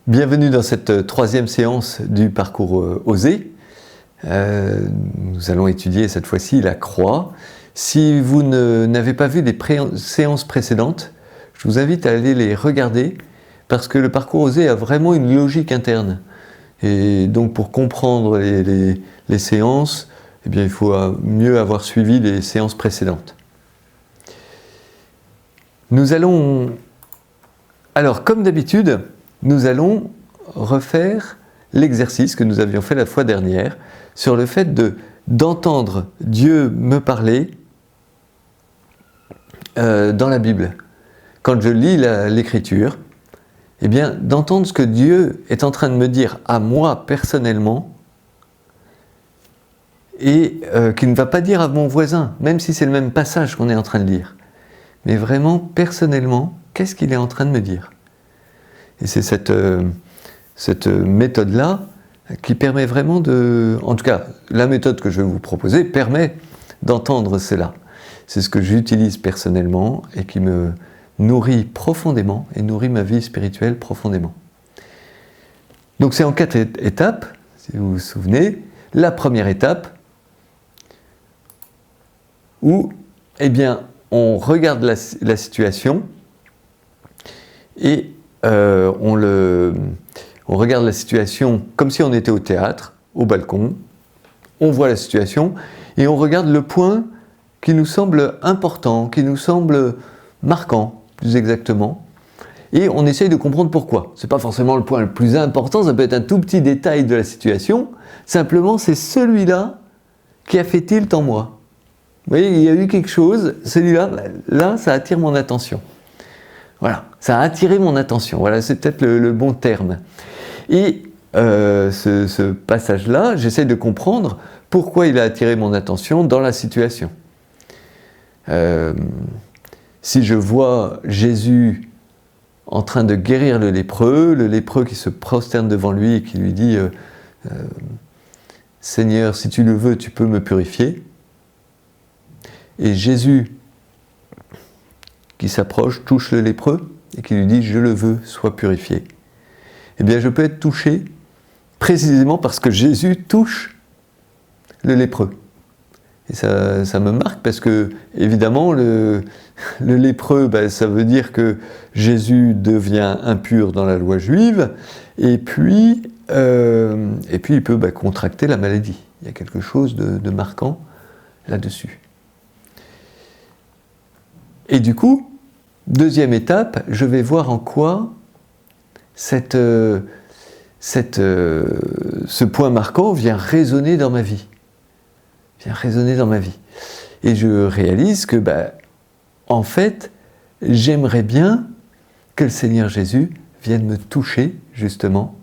Bienvenue dans cette troisième séance du parcours Oser. Nous allons étudier cette fois-ci la croix. Si vous n'avez pas vu les séances précédentes, je vous invite à aller les regarder parce que le parcours Oser a vraiment une logique interne. Et donc pour comprendre les séances, eh bien, il faut mieux avoir suivi les séances précédentes. Nous allons, alors comme d'habitude, nous allons refaire l'exercice que nous avions fait la fois dernière sur le fait d'entendre Dieu me parler dans la Bible. Quand je lis l'Écriture, eh bien, d'entendre ce que Dieu est en train de me dire à moi personnellement et qu'il ne va pas dire à mon voisin, même si c'est le même passage qu'on est en train de lire. Mais vraiment, personnellement, qu'est-ce qu'il est en train de me dire ? Et c'est cette méthode-là qui permet vraiment en tout cas, la méthode que je vais vous proposer permet d'entendre cela. C'est ce que j'utilise personnellement et qui me nourrit profondément et nourrit ma vie spirituelle profondément. Donc c'est en 4 étapes, si vous vous souvenez. La première étape, où, eh bien, on regarde la situation et on regarde la situation comme si on était au théâtre, au balcon, on voit la situation et on regarde le point qui nous semble important, qui nous semble marquant, plus exactement, et on essaye de comprendre pourquoi. Ce n'est pas forcément le point le plus important, ça peut être un tout petit détail de la situation, simplement c'est celui-là qui a fait tilt en moi. Vous voyez, il y a eu quelque chose, celui-là, là, ça attire mon attention. Voilà, ça a attiré mon attention, voilà, c'est peut-être le bon terme. Et ce passage-là, j'essaie de comprendre pourquoi il a attiré mon attention dans la situation. Si je vois Jésus en train de guérir le lépreux qui se prosterne devant lui et qui lui dit « Seigneur, si tu le veux, tu peux me purifier », et Jésus qui s'approche, touche le lépreux et qui lui dit « Je le veux, sois purifié ». Eh bien, je peux être touché précisément parce que Jésus touche le lépreux. Et ça me marque parce que, évidemment, le lépreux, ça veut dire que Jésus devient impur dans la loi juive et puis il peut contracter la maladie. Il y a quelque chose de marquant là-dessus. Et du coup, deuxième étape, je vais voir en quoi ce point marquant vient résonner dans ma vie. Et je réalise que, en fait, j'aimerais bien que le Seigneur Jésus vienne me toucher, justement,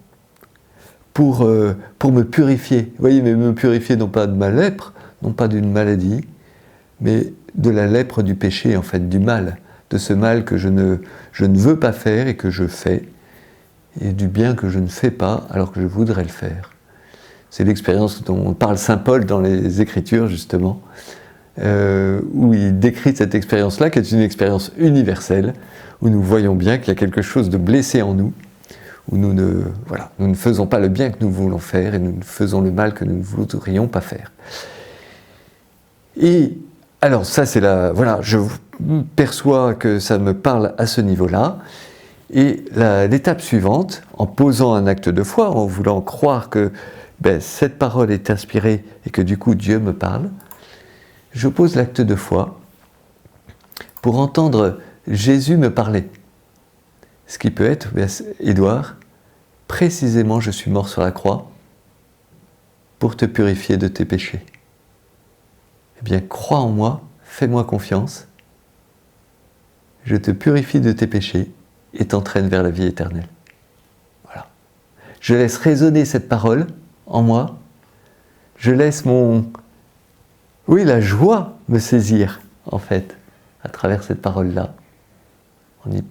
pour me purifier. Vous voyez, mais me purifier non pas de ma lèpre, non pas d'une maladie, mais de la lèpre du péché, en fait, du mal, de ce mal que je ne veux pas faire et que je fais, et du bien que je ne fais pas alors que je voudrais le faire. C'est l'expérience dont parle saint Paul dans les Écritures, justement, où il décrit cette expérience-là, qui est une expérience universelle, où nous voyons bien qu'il y a quelque chose de blessé en nous, où nous ne faisons pas le bien que nous voulons faire, et nous faisons le mal que nous ne voudrions pas faire. Et alors ça, c'est je perçois que ça me parle à ce niveau-là, et l'étape suivante, en posant un acte de foi, en voulant croire que cette parole est inspirée et que du coup Dieu me parle, je pose l'acte de foi pour entendre Jésus me parler. Ce qui peut être, Édouard, précisément je suis mort sur la croix pour te purifier de tes péchés. Eh bien, crois en moi, fais-moi confiance, je te purifie de tes péchés et t'entraîne vers la vie éternelle. Voilà. Je laisse résonner cette parole en moi, je laisse la joie me saisir, en fait, à travers cette parole-là, en y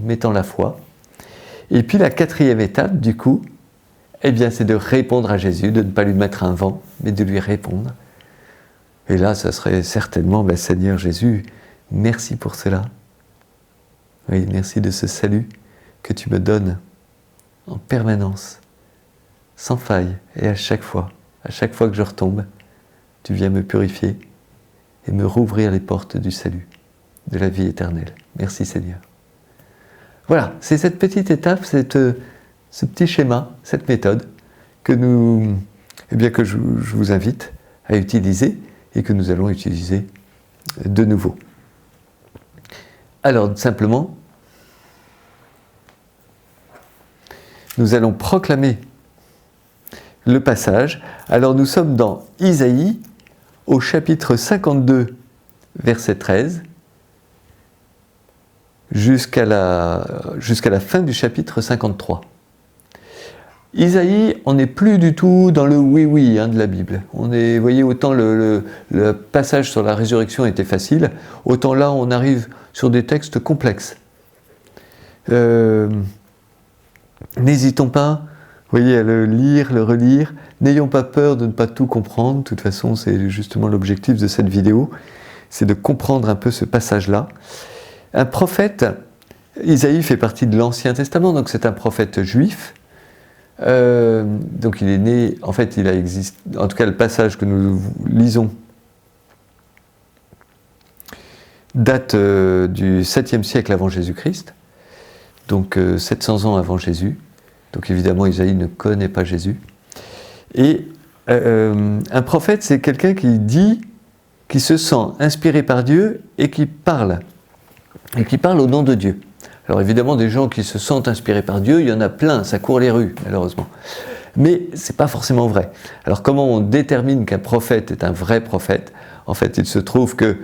mettant la foi. Et puis la quatrième étape, du coup, eh bien, c'est de répondre à Jésus, de ne pas lui mettre un vent, mais de lui répondre. Et là, ça serait certainement, Seigneur Jésus, merci pour cela. Oui, merci de ce salut que tu me donnes en permanence, sans faille, et à chaque fois que je retombe, tu viens me purifier et me rouvrir les portes du salut, de la vie éternelle. Merci Seigneur. Voilà, c'est cette petite étape, ce petit schéma, cette méthode que je vous invite à utiliser et que nous allons utiliser de nouveau. Alors, simplement, nous allons proclamer le passage. Alors, nous sommes dans Isaïe, au chapitre 52, verset 13, jusqu'à la fin du chapitre 53. Isaïe, on n'est plus du tout dans le oui-oui de la Bible. Vous voyez, autant le passage sur la résurrection était facile, autant là on arrive sur des textes complexes. N'hésitons pas, vous voyez, à le lire, le relire. N'ayons pas peur de ne pas tout comprendre. De toute façon, c'est justement l'objectif de cette vidéo, c'est de comprendre un peu ce passage-là. Un prophète, Isaïe fait partie de l'Ancien Testament, donc c'est un prophète juif. Donc il est né, en fait il a existé, en tout cas le passage que nous lisons date du 7e siècle avant Jésus-Christ, donc 700 ans avant Jésus, donc évidemment Isaïe ne connaît pas Jésus. Et un prophète, c'est quelqu'un qui se sent inspiré par Dieu et qui parle au nom de Dieu. Alors évidemment, des gens qui se sentent inspirés par Dieu, il y en a plein, ça court les rues, malheureusement. Mais ce n'est pas forcément vrai. Alors comment on détermine qu'un prophète est un vrai prophète? En fait, il se trouve que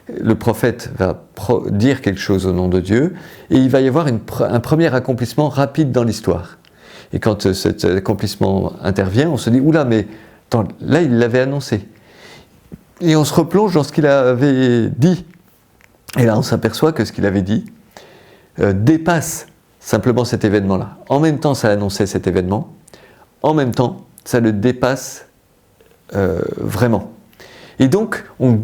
le prophète va dire quelque chose au nom de Dieu, et il va y avoir un premier accomplissement rapide dans l'histoire. Et quand cet accomplissement intervient, on se dit « Oula, mais attends, là, il l'avait annoncé ». Et on se replonge dans ce qu'il avait dit. Et là, on s'aperçoit que ce qu'il avait dit dépasse simplement cet événement-là. En même temps, ça annonçait cet événement. En même temps, ça le dépasse vraiment. Et donc, on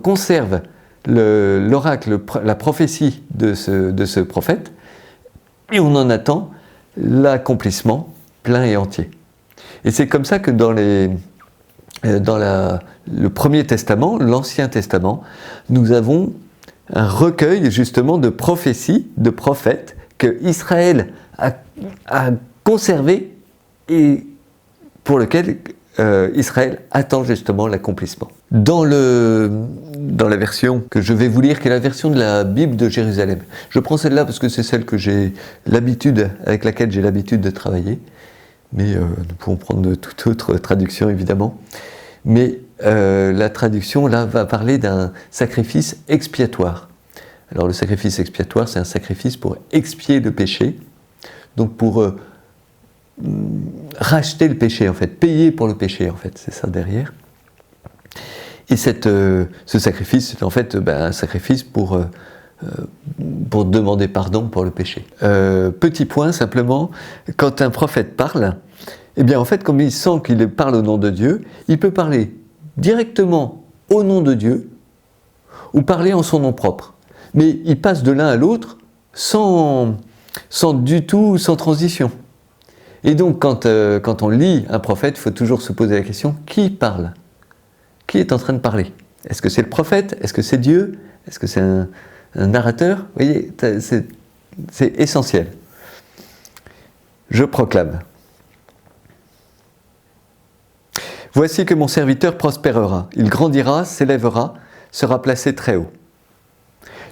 conserve l'oracle, la prophétie de ce prophète, et on en attend l'accomplissement plein et entier. Et c'est comme ça que dans le Premier Testament, l'Ancien Testament, nous avons un recueil justement de prophéties, de prophètes, que Israël a conservé et pour lequel Israël attend justement l'accomplissement. Dans la version que je vais vous lire, qui est la version de la Bible de Jérusalem. Je prends celle-là parce que c'est celle avec laquelle j'ai l'habitude de travailler, mais nous pouvons prendre toute autre traduction évidemment. Mais la traduction là va parler d'un sacrifice expiatoire. Alors le sacrifice expiatoire, c'est un sacrifice pour expier le péché, donc pour racheter le péché en fait, payer pour le péché en fait, c'est ça derrière. Et ce sacrifice, c'est en fait un sacrifice pour demander pardon pour le péché. Petit point simplement, quand un prophète parle, eh bien en fait comme il sent qu'il parle au nom de Dieu, il peut parler directement au nom de Dieu ou parler en son nom propre. Mais il passe de l'un à l'autre sans transition. Et donc quand on lit un prophète, il faut toujours se poser la question, qui parle? Qui est en train de parler? Est-ce que c'est le prophète? Est-ce que c'est Dieu? Est-ce que c'est un narrateur? Vous voyez, c'est essentiel. Je proclame. Voici que mon serviteur prospérera, il grandira, s'élèvera, sera placé très haut.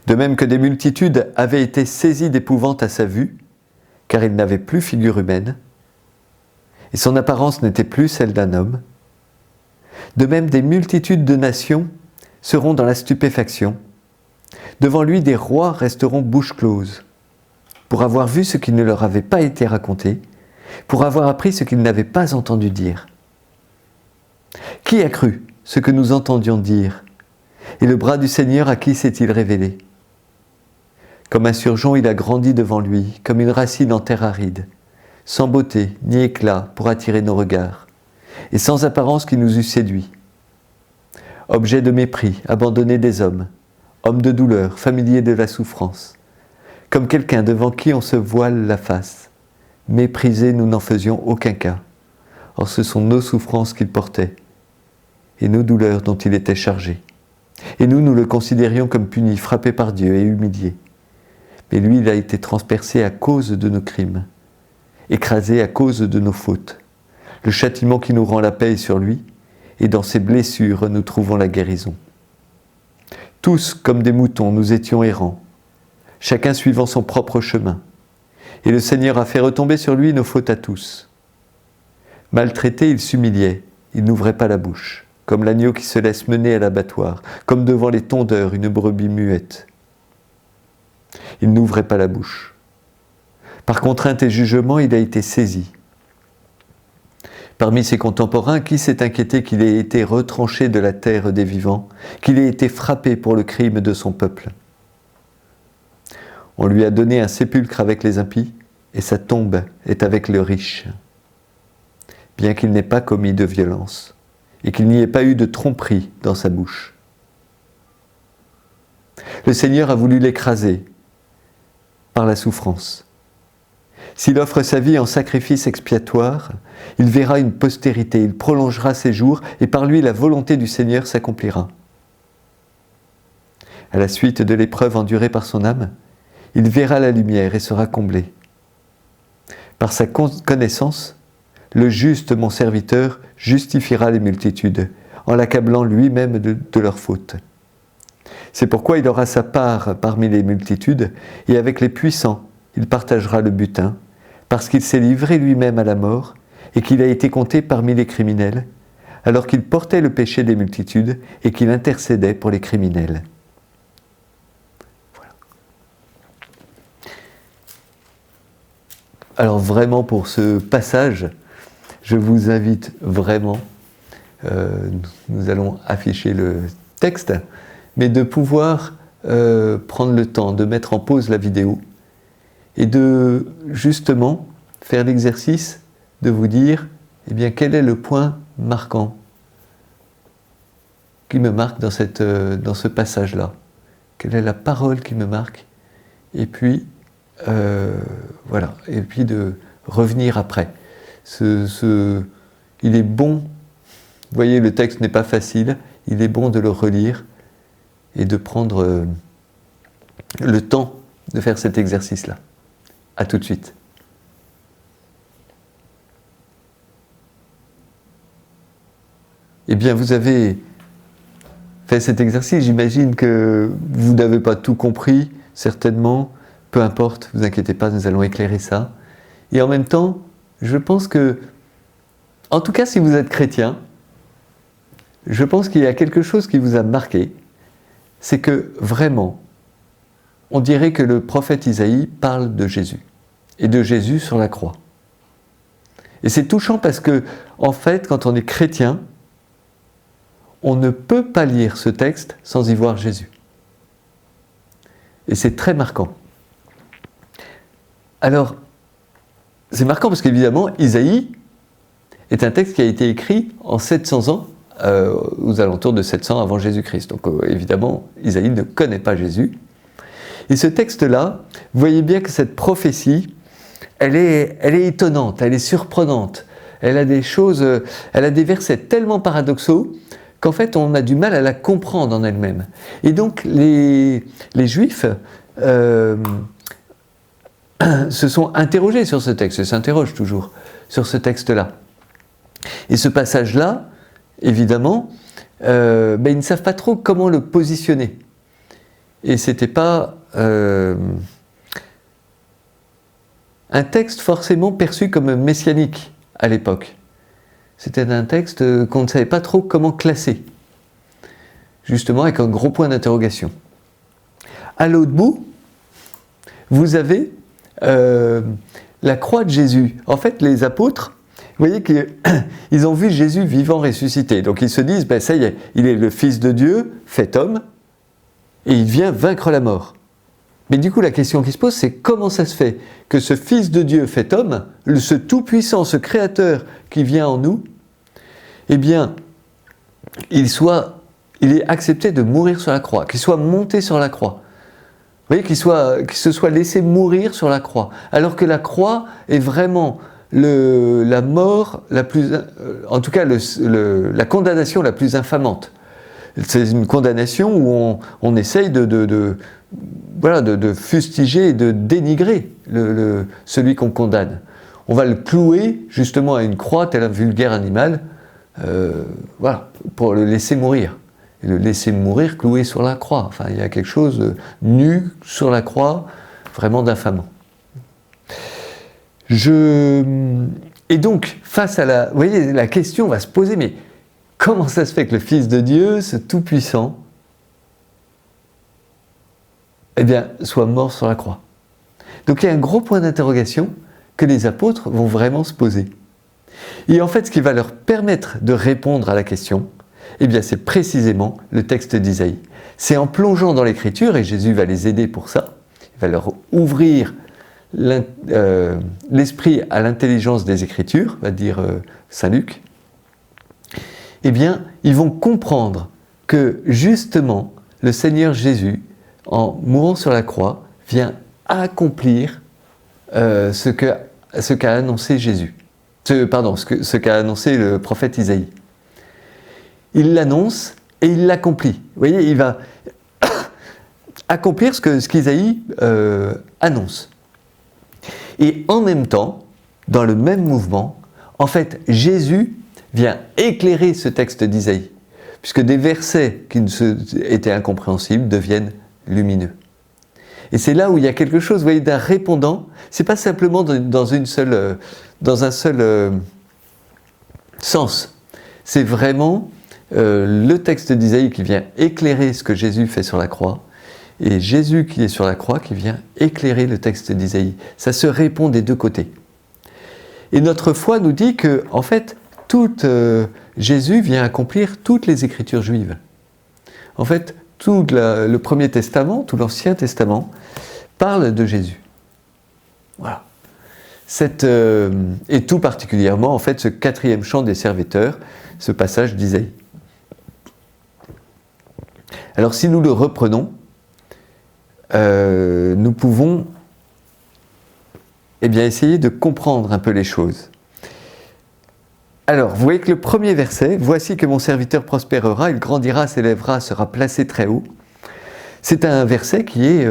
De même que des multitudes avaient été saisies d'épouvante à sa vue, car il n'avait plus figure humaine, et son apparence n'était plus celle d'un homme. De même, des multitudes de nations seront dans la stupéfaction. Devant lui, des rois resteront bouche close, pour avoir vu ce qui ne leur avait pas été raconté, pour avoir appris ce qu'ils n'avaient pas entendu dire. Qui a cru ce que nous entendions dire? Et le bras du Seigneur à qui s'est-il révélé? Comme un surgeon, il a grandi devant lui, comme une racine en terre aride, sans beauté ni éclat pour attirer nos regards, et sans apparence qui nous eût séduits. Objet de mépris, abandonné des hommes, homme de douleur, familier de la souffrance, comme quelqu'un devant qui on se voile la face, Méprisés, nous n'en faisions aucun cas. Or ce sont nos souffrances qu'il portait, et nos douleurs dont il était chargé. Et nous, nous le considérions comme puni, frappé par Dieu et humilié. Mais lui, il a été transpercé à cause de nos crimes, écrasé à cause de nos fautes. Le châtiment qui nous rend la paix est sur lui, et dans ses blessures, nous trouvons la guérison. Tous, comme des moutons, nous étions errants, chacun suivant son propre chemin. Et le Seigneur a fait retomber sur lui nos fautes à tous. Maltraité, il s'humiliait, il n'ouvrait pas la bouche, comme l'agneau qui se laisse mener à l'abattoir, comme devant les tondeurs une brebis muette. Il n'ouvrait pas la bouche. Par contrainte et jugement, il a été saisi. Parmi ses contemporains, qui s'est inquiété qu'il ait été retranché de la terre des vivants, qu'il ait été frappé pour le crime de son peuple? On lui a donné un sépulcre avec les impies, et sa tombe est avec le riche. Bien qu'il n'ait pas commis de violence, et qu'il n'y ait pas eu de tromperie dans sa bouche. Le Seigneur a voulu l'écraser par la souffrance. S'il offre sa vie en sacrifice expiatoire, il verra une postérité, il prolongera ses jours, et par lui la volonté du Seigneur s'accomplira. À la suite de l'épreuve endurée par son âme, il verra la lumière et sera comblé. Par sa connaissance, le juste, mon serviteur, justifiera les multitudes, en l'accablant lui-même de leurs fautes. C'est pourquoi il aura sa part parmi les multitudes, et avec les puissants, il partagera le butin, parce qu'il s'est livré lui-même à la mort, et qu'il a été compté parmi les criminels, alors qu'il portait le péché des multitudes, et qu'il intercédait pour les criminels. Voilà. Alors vraiment, pour ce passage, je vous invite vraiment, nous allons afficher le texte, mais de pouvoir prendre le temps de mettre en pause la vidéo et de justement faire l'exercice de vous dire, eh bien, quel est le point marquant qui me marque dans ce passage-là? Quelle est la parole qui me marque? Et puis, voilà, et puis de revenir après. Il est bon, vous voyez, le texte n'est pas facile, il est bon de le relire et de prendre le temps de faire cet exercice-là. À tout de suite. Eh bien, vous avez fait cet exercice, j'imagine que vous n'avez pas tout compris, certainement, peu importe, ne vous inquiétez pas, nous allons éclairer ça. Et en même temps, je pense que, en tout cas si vous êtes chrétien, je pense qu'il y a quelque chose qui vous a marqué, c'est que vraiment, on dirait que le prophète Isaïe parle de Jésus, et de Jésus sur la croix. Et c'est touchant parce que, en fait, quand on est chrétien, on ne peut pas lire ce texte sans y voir Jésus. Et c'est très marquant. Alors, c'est marquant parce qu'évidemment, Isaïe est un texte qui a été écrit en 700 ans, aux alentours de 700 avant Jésus-Christ. Donc évidemment, Isaïe ne connaît pas Jésus. Et ce texte-là, vous voyez bien que cette prophétie, elle est étonnante, elle est surprenante. Elle a des choses, elle a des versets tellement paradoxaux qu'en fait on a du mal à la comprendre en elle-même. Et donc les Juifs se sont interrogés sur ce texte, et s'interrogent toujours sur ce texte-là. Et ce passage-là, évidemment, ils ne savent pas trop comment le positionner. Et c'était pas un texte forcément perçu comme messianique à l'époque. C'était un texte qu'on ne savait pas trop comment classer, justement avec un gros point d'interrogation. À l'autre bout, vous avez la croix de Jésus. En fait, les apôtres, vous voyez qu'ils ont vu Jésus vivant, ressuscité. Donc ils se disent, ben ça y est, il est le Fils de Dieu, fait homme, et il vient vaincre la mort. Mais du coup, la question qui se pose, c'est comment ça se fait que ce Fils de Dieu fait homme, ce Tout-Puissant, ce Créateur qui vient en nous, eh bien, il est accepté de mourir sur la croix, qu'il soit monté sur la croix. voyez, qu'il se soit laissé mourir sur la croix, alors que la croix est vraiment la mort la plus, en tout cas la condamnation la plus infamante. C'est une condamnation où on essaye de fustiger et de dénigrer celui qu'on condamne. On va le clouer justement à une croix tel un vulgaire animal, pour le laisser mourir. Et le laisser mourir cloué sur la croix. Enfin, il y a quelque chose de nu sur la croix, vraiment d'infamant. Et donc, face à vous voyez, la question va se poser, mais comment ça se fait que le Fils de Dieu, ce Tout-Puissant, soit mort sur la croix? Donc il y a un gros point d'interrogation que les apôtres vont vraiment se poser. Et en fait, ce qui va leur permettre de répondre à la question, c'est précisément le texte d'Isaïe. C'est en plongeant dans l'Écriture, et Jésus va les aider pour ça, il va leur ouvrir l'esprit à l'intelligence des Écritures, va dire Saint Luc, ils vont comprendre que justement, le Seigneur Jésus, en mourant sur la croix, vient accomplir ce qu'a annoncé Jésus. Ce qu'a annoncé le prophète Isaïe. Il l'annonce et il l'accomplit. Vous voyez, il va accomplir ce qu'Isaïe annonce. Et en même temps, dans le même mouvement, en fait, Jésus vient éclairer ce texte d'Isaïe, puisque des versets qui étaient incompréhensibles deviennent lumineux. Et c'est là où il y a quelque chose, vous voyez, d'un répondant. C'est pas simplement dans un seul sens. C'est vraiment le texte d'Isaïe qui vient éclairer ce que Jésus fait sur la croix, et Jésus qui est sur la croix qui vient éclairer le texte d'Isaïe. Ça se répond des deux côtés. Et notre foi nous dit que, en fait, Jésus vient accomplir toutes les Écritures juives. En fait, tout le Premier Testament, tout l'Ancien Testament, parle de Jésus. Voilà. Et tout particulièrement, en fait, ce 4e chant des serviteurs, ce passage d'Isaïe. Alors, si nous le reprenons, nous pouvons essayer de comprendre un peu les choses. Alors, vous voyez que le premier verset, « Voici que mon serviteur prospérera, il grandira, s'élèvera, sera placé très haut », c'est un verset qui est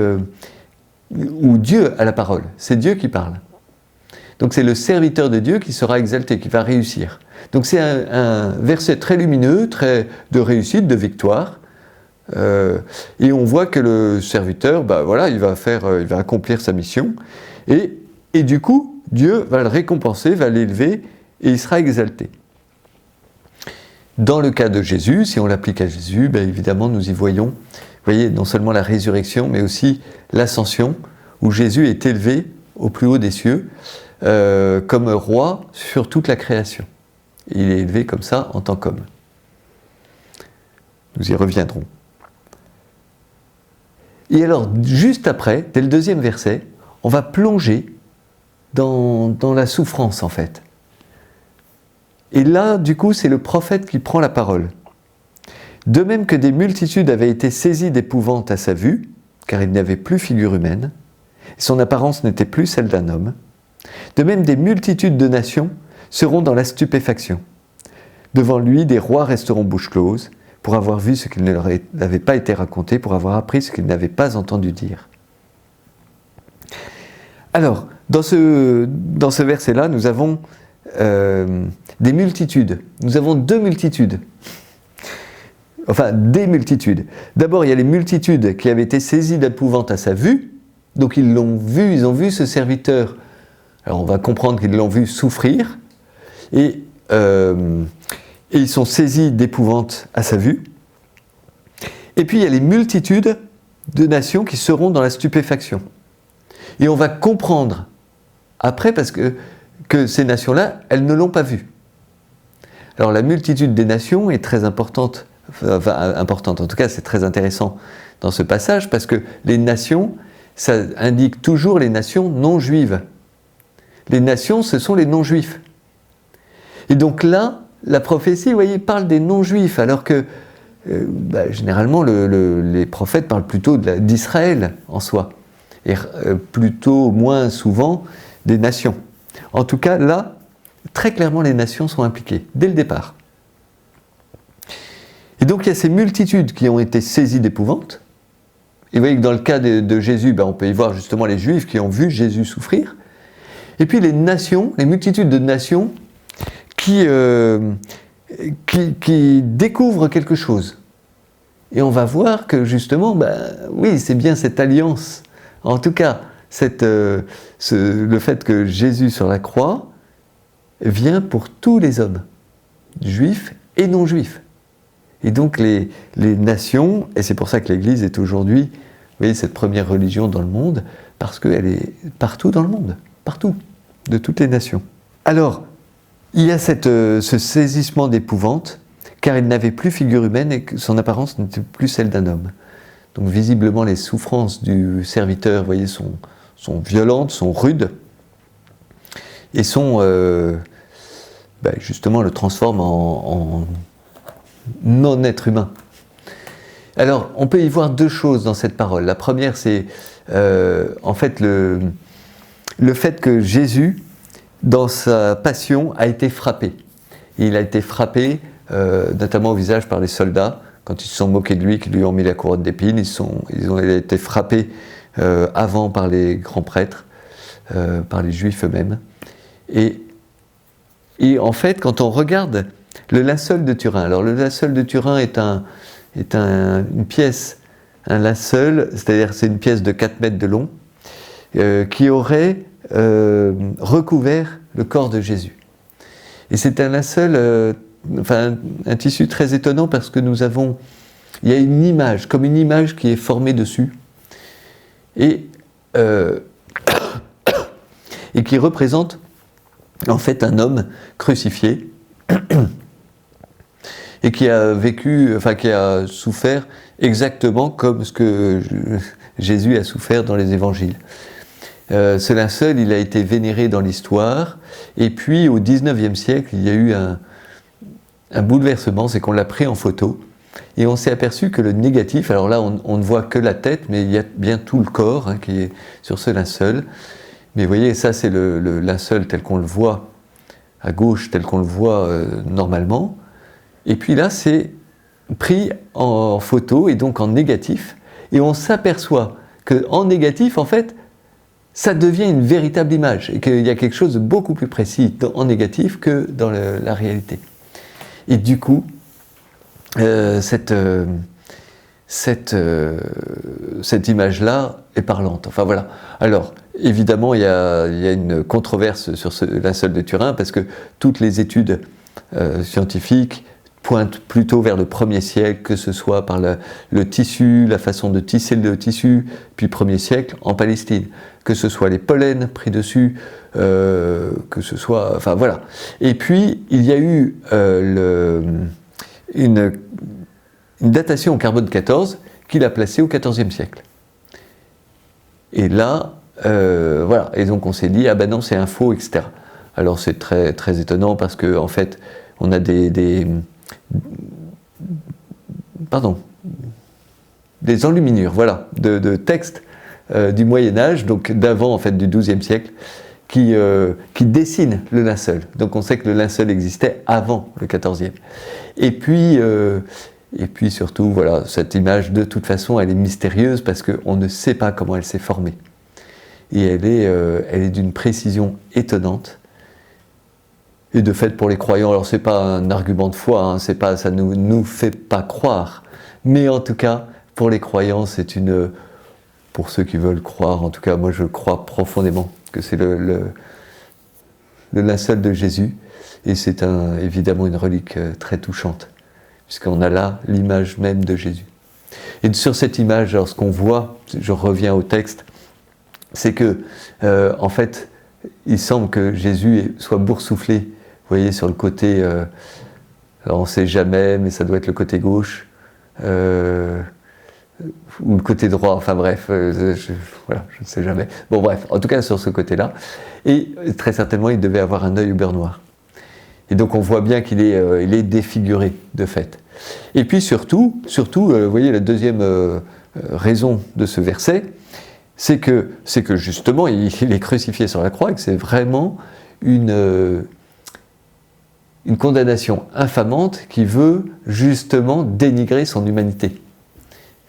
où Dieu a la parole, c'est Dieu qui parle. Donc c'est le serviteur de Dieu qui sera exalté, qui va réussir. Donc c'est un verset très lumineux, très de réussite, de victoire. Et on voit que le serviteur, il va accomplir sa mission. Et du coup, Dieu va le récompenser, va l'élever, et il sera exalté. Dans le cas de Jésus, si on l'applique à Jésus, évidemment nous y voyons, vous voyez, non seulement la résurrection, mais aussi l'ascension, où Jésus est élevé au plus haut des cieux, comme roi sur toute la création. Il est élevé comme ça en tant qu'homme. Nous y reviendrons. Et alors, juste après, dès le 2e verset, on va plonger dans la souffrance en fait. Et là, du coup, c'est le prophète qui prend la parole. De même que des multitudes avaient été saisies d'épouvante à sa vue, car il n'avait plus figure humaine, et son apparence n'était plus celle d'un homme, de même des multitudes de nations seront dans la stupéfaction. Devant lui, des rois resteront bouche close, pour avoir vu ce qu'il ne leur avait pas été raconté, pour avoir appris ce qu'ils n'avaient pas entendu dire. Alors, dans ce verset-là, nous avons des multitudes. Nous avons 2 multitudes. Enfin, des multitudes. D'abord, il y a les multitudes qui avaient été saisies d'épouvante à sa vue. Donc ils l'ont vu, ils ont vu ce serviteur. Alors on va comprendre qu'ils l'ont vu souffrir. Et ils sont saisis d'épouvante à sa vue. Et puis il y a les multitudes de nations qui seront dans la stupéfaction. Et on va comprendre après, parce que ces nations-là, elles ne l'ont pas vu. Alors la multitude des nations est très importante, en tout cas c'est très intéressant dans ce passage, parce que les nations, ça indique toujours les nations non juives. Les nations, ce sont les non-juifs. Et donc là, la prophétie, vous voyez, parle des non-juifs, alors que généralement les prophètes parlent plutôt d'Israël en soi, et plutôt moins souvent des nations. En tout cas, là, très clairement, les nations sont impliquées, dès le départ. Et donc, il y a ces multitudes qui ont été saisies d'épouvante. Et vous voyez que dans le cas de Jésus, on peut y voir justement les Juifs qui ont vu Jésus souffrir. Et puis les nations, les multitudes de nations qui découvrent quelque chose. Et on va voir que justement, oui, c'est bien cette alliance. En tout cas, le fait que Jésus sur la croix vient pour tous les hommes, juifs et non juifs. Et donc les nations, et c'est pour ça que l'Église est aujourd'hui, vous voyez, cette première religion dans le monde, parce qu'elle est partout dans le monde, partout, de toutes les nations. Alors, il y a ce saisissement d'épouvante, car il n'avait plus figure humaine et que son apparence n'était plus celle d'un homme. Donc visiblement, les souffrances du serviteur, vous voyez, sont violentes, sont rudes, et justement le transforment en non-être humain. Alors, on peut y voir deux choses dans cette parole. La première, c'est en fait le fait que Jésus, dans sa passion, a été frappé. Et il a été frappé, notamment au visage par les soldats, quand ils se sont moqués de lui, qui lui ont mis la couronne d'épines. Il a été frappé avant par les grands prêtres, par les Juifs eux-mêmes. Et en fait, quand on regarde le linceul de Turin, alors le linceul de Turin est une pièce, un linceul, c'est-à-dire c'est une pièce de 4 mètres de long, qui aurait recouvert le corps de Jésus. Et c'est un linceul, un tissu très étonnant parce que il y a une image, comme une image qui est formée dessus, et qui représente en fait un homme crucifié, et qui a qui a souffert exactement comme ce que Jésus a souffert dans les évangiles. Ce linceul, il a été vénéré dans l'histoire, et puis au XIXe siècle, il y a eu un bouleversement, c'est qu'on l'a pris en photo, et on s'est aperçu que le négatif, alors là on ne voit que la tête, mais il y a bien tout le corps qui est sur ce linceul. Mais vous voyez, ça c'est le linceul tel qu'on le voit à gauche, tel qu'on le voit normalement. Et puis là, c'est pris en photo et donc en négatif. Et on s'aperçoit qu'en négatif, en fait, ça devient une véritable image. Et qu'il y a quelque chose de beaucoup plus précis en négatif que dans la réalité. Et du coup, cette image-là est parlante. Enfin voilà. Alors, évidemment, il y a une controverse sur ce linceul de Turin, parce que toutes les études scientifiques pointent plutôt vers le 1er siècle, que ce soit par le tissu, la façon de tisser le tissu, puis 1er siècle en Palestine, que ce soit les pollens pris dessus, que ce soit... Enfin voilà. Et puis, il y a eu une datation au carbone 14 qu'il a placée au XIVe siècle. Et là, voilà. Et donc on s'est dit, ah ben non, c'est un faux, etc. Alors c'est très, très étonnant parce que en fait, on a des enluminures, voilà, de textes du Moyen-Âge, donc d'avant, en fait, du XIIe siècle, qui dessinent le linceul. Donc on sait que le linceul existait avant le XIVe. Et puis surtout, voilà, cette image, de toute façon, elle est mystérieuse parce qu'on ne sait pas comment elle s'est formée. Et elle est d'une précision étonnante. Et de fait, pour les croyants, alors c'est pas un argument de foi, hein, ça ne nous fait pas croire. Mais en tout cas, pour les croyants, pour ceux qui veulent croire, en tout cas, moi je crois profondément que c'est le linceul de Jésus. Et c'est évidemment une relique très touchante, puisqu'on a là l'image même de Jésus. Et sur cette image, alors ce qu'on voit, je reviens au texte, c'est que, en fait, il semble que Jésus soit boursouflé, vous voyez, sur le côté, alors on ne sait jamais, mais ça doit être le côté gauche, ou le côté droit, enfin bref, voilà, je ne sais jamais. Bon bref, en tout cas sur ce côté-là, et très certainement il devait avoir un œil au beurre noir. Et donc on voit bien qu'il est défiguré, de fait. Et puis surtout, vous voyez la deuxième raison de ce verset, c'est que justement il est crucifié sur la croix et que c'est vraiment une condamnation infamante qui veut justement dénigrer son humanité,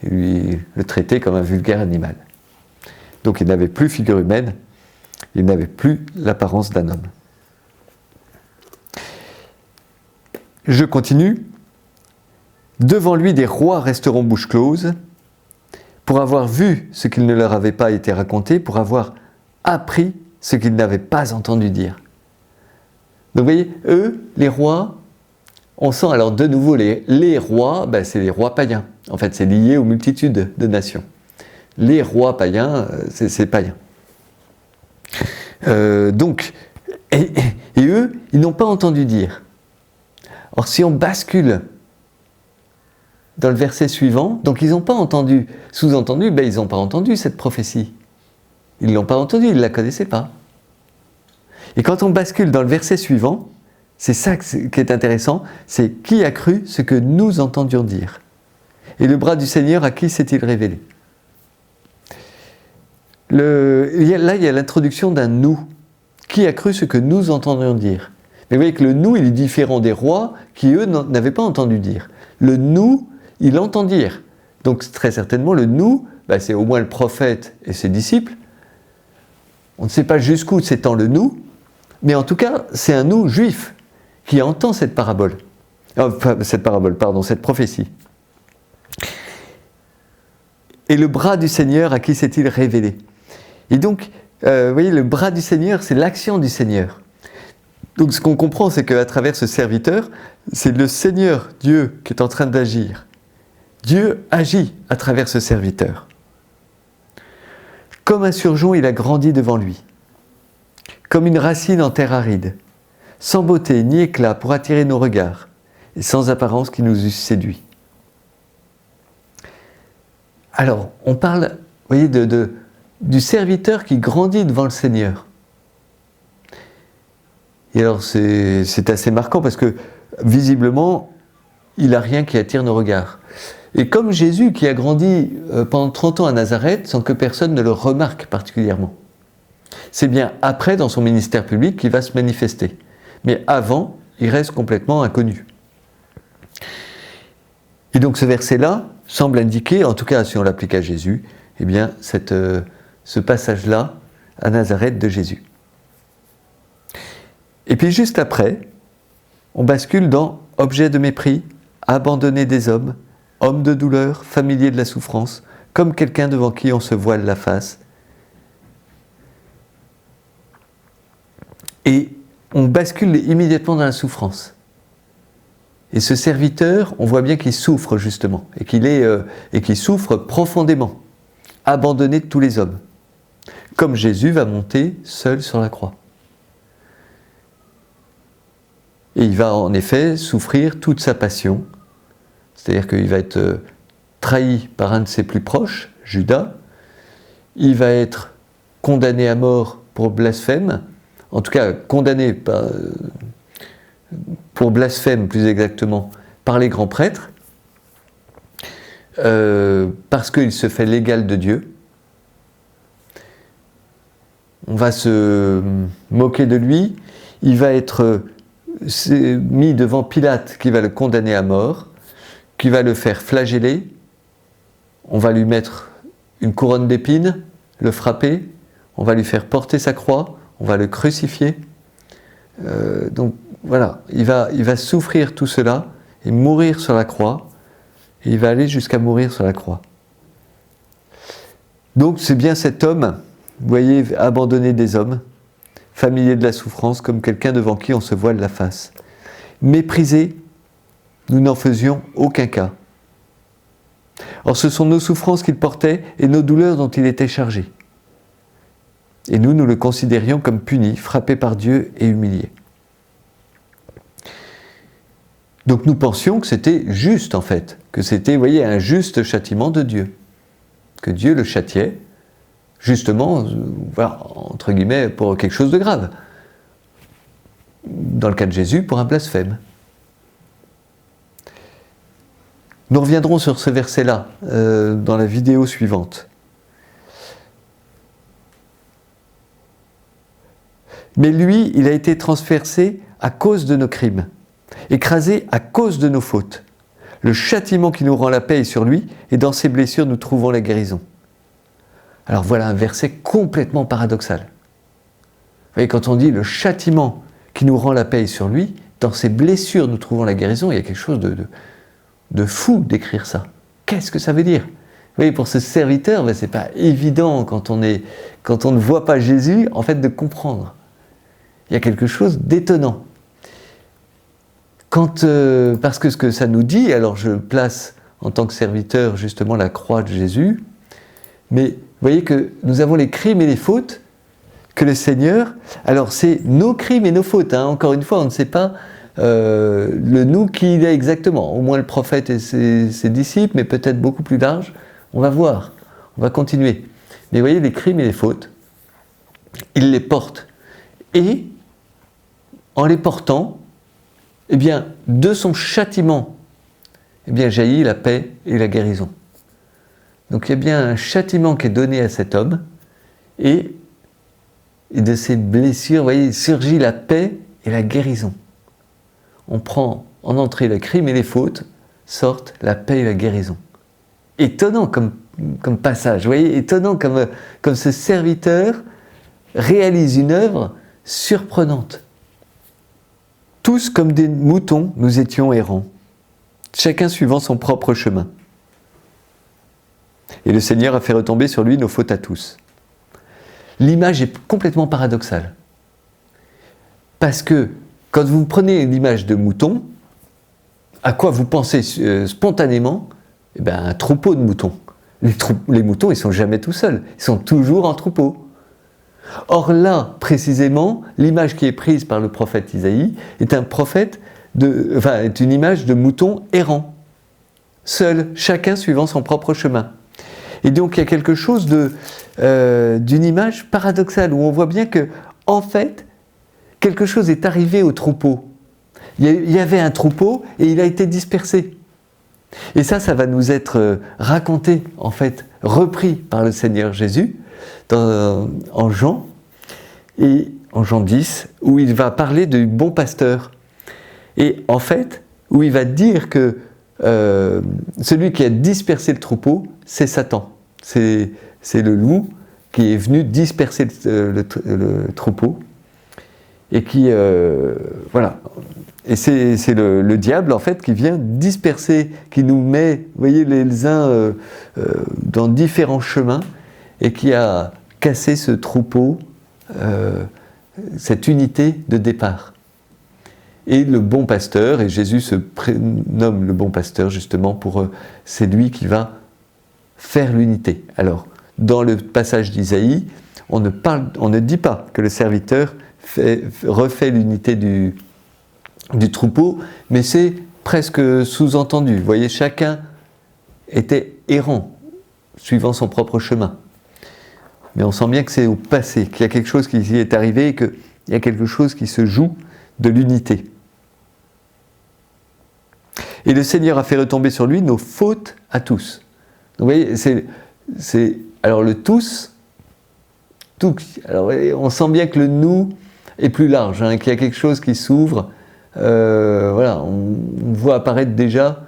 et lui le traiter comme un vulgaire animal. Donc il n'avait plus figure humaine, il n'avait plus l'apparence d'un homme. Je continue. Devant lui, des rois resteront bouche close, pour avoir vu ce qu'il ne leur avait pas été raconté, pour avoir appris ce qu'ils n'avaient pas entendu dire. Donc vous voyez, eux, les rois, on sent alors de nouveau les rois, c'est les rois païens. En fait, c'est lié aux multitudes de nations. Les rois païens, c'est païen. Et eux, ils n'ont pas entendu dire. Or, si on bascule dans le verset suivant, donc ils n'ont pas entendu, sous-entendu, ils n'ont pas entendu cette prophétie. Ils ne l'ont pas entendue, ils ne la connaissaient pas. Et quand on bascule dans le verset suivant, c'est ça qui est intéressant, c'est qui a cru ce que nous entendions dire. Et le bras du Seigneur, à qui s'est-il révélé? Là, il y a l'introduction d'un nous. Qui a cru ce que nous entendions dire? Mais vous voyez que le nous, il est différent des rois qui, eux, n'avaient pas entendu dire. Le nous, il entend dire. Donc très certainement, le nous, c'est au moins le prophète et ses disciples. On ne sait pas jusqu'où s'étend le nous, mais en tout cas, c'est un nous juif qui entend cette parabole. Cette prophétie. Et le bras du Seigneur, à qui s'est-il révélé? Et donc, vous voyez, le bras du Seigneur, c'est l'action du Seigneur. Donc ce qu'on comprend, c'est qu'à travers ce serviteur, c'est le Seigneur, Dieu, qui est en train d'agir. Dieu agit à travers ce serviteur. Comme un surgeon, il a grandi devant lui. Comme une racine en terre aride, sans beauté ni éclat pour attirer nos regards, et sans apparence qui nous eusse séduits. Alors, on parle, vous voyez, du serviteur qui grandit devant le Seigneur. Et alors c'est assez marquant parce que visiblement, il n'a rien qui attire nos regards. Et comme Jésus qui a grandi pendant 30 ans à Nazareth sans que personne ne le remarque particulièrement. C'est bien après, dans son ministère public, qu'il va se manifester. Mais avant, il reste complètement inconnu. Et donc ce verset-là semble indiquer, en tout cas si on l'applique à Jésus, eh bien ce passage-là à Nazareth de Jésus. Et puis juste après, on bascule dans objet de mépris, abandonné des hommes, homme de douleur, familier de la souffrance, comme quelqu'un devant qui on se voile la face. Et on bascule immédiatement dans la souffrance. Et ce serviteur, on voit bien qu'il souffre justement, et qu'il souffre profondément, abandonné de tous les hommes, comme Jésus va monter seul sur la croix. Et il va en effet souffrir toute sa passion, c'est-à-dire qu'il va être trahi par un de ses plus proches, Judas, il va être condamné à mort pour blasphème, en tout cas condamné pour blasphème plus exactement par les grands prêtres, parce qu'il se fait l'égal de Dieu. On va se moquer de lui, il va être mis devant Pilate qui va le condamner à mort, qui va le faire flageller, on va lui mettre une couronne d'épines, le frapper, on va lui faire porter sa croix, on va le crucifier. Donc voilà, il va souffrir tout cela et mourir sur la croix, et il va aller jusqu'à mourir sur la croix. Donc c'est bien cet homme, vous voyez, abandonné des hommes, familier de la souffrance, comme quelqu'un devant qui on se voile la face. Méprisé, nous n'en faisions aucun cas. Or ce sont nos souffrances qu'il portait et nos douleurs dont il était chargé. Et nous le considérions comme puni, frappé par Dieu et humilié. Donc nous pensions que c'était juste en fait, que c'était, vous voyez, un juste châtiment de Dieu. Que Dieu le châtiait, justement, entre guillemets, pour quelque chose de grave. Dans le cas de Jésus, pour un blasphème. Nous reviendrons sur ce verset-là dans la vidéo suivante. Mais lui, il a été transpercé à cause de nos crimes, écrasé à cause de nos fautes. Le châtiment qui nous rend la paix est sur lui, et dans ses blessures nous trouvons la guérison. Alors voilà un verset complètement paradoxal. Vous voyez, quand on dit le châtiment qui nous rend la paix est sur lui, dans ses blessures nous trouvons la guérison, il y a quelque chose de fou d'écrire ça. Qu'est-ce que ça veut dire? Vous voyez, pour ce serviteur, ce n'est pas évident quand on ne voit pas Jésus, en fait, de comprendre. Il y a quelque chose d'étonnant. Parce que ce que ça nous dit, alors je place en tant que serviteur justement la croix de Jésus, mais vous voyez que nous avons les crimes et les fautes que le Seigneur, alors c'est nos crimes et nos fautes, hein, encore une fois on ne sait pas le nous qui il est exactement, au moins le prophète et ses disciples, mais peut-être beaucoup plus large, on va voir, on va continuer. Mais vous voyez les crimes et les fautes, il les porte, et en les portant, eh bien, de son châtiment, eh bien, jaillit la paix et la guérison. Donc il y a bien un châtiment qui est donné à cet homme, et de ses blessures, vous voyez, surgit la paix et la guérison. On prend en entrée le crime et les fautes, sortent la paix et la guérison. Étonnant comme passage, vous voyez, étonnant comme ce serviteur réalise une œuvre surprenante. Tous comme des moutons, nous étions errants, chacun suivant son propre chemin. Et le Seigneur a fait retomber sur lui nos fautes à tous. L'image est complètement paradoxale. Parce que quand vous prenez l'image de mouton, à quoi vous pensez spontanément? Eh bien, un troupeau de moutons. Les moutons, ils ne sont jamais tout seuls, ils sont toujours en troupeau. Or là, précisément, l'image qui est prise par le prophète Isaïe est est une image de mouton errant, seul, chacun suivant son propre chemin. Et donc il y a quelque chose d'une image paradoxale où on voit bien que, en fait, quelque chose est arrivé au troupeau. Il y avait un troupeau et il a été dispersé. Et ça va nous être raconté, en fait, repris par le Seigneur Jésus en Jean, et en Jean 10, où il va parler du bon pasteur. Et en fait, où il va dire que celui qui a dispersé le troupeau, c'est Satan. C'est le loup qui est venu disperser le troupeau. Et qui, voilà. Et c'est le diable, en fait, qui vient disperser, qui nous met, vous voyez, les uns dans différents chemins, et qui a cassé ce troupeau, cette unité de départ. Et le bon pasteur, et Jésus se prénomme le bon pasteur justement c'est lui qui va faire l'unité. Alors, dans le passage d'Isaïe, on ne dit pas que le serviteur refait l'unité du troupeau, mais c'est presque sous-entendu. Vous voyez, chacun était errant, suivant son propre chemin. Mais on sent bien que c'est au passé, qu'il y a quelque chose qui est arrivé et qu'il y a quelque chose qui se joue de l'unité. Et le Seigneur a fait retomber sur lui nos fautes à tous. Donc, vous voyez, alors le tous, tout, alors on sent bien que le nous est plus large, hein, qu'il y a quelque chose qui s'ouvre. Voilà, on voit apparaître déjà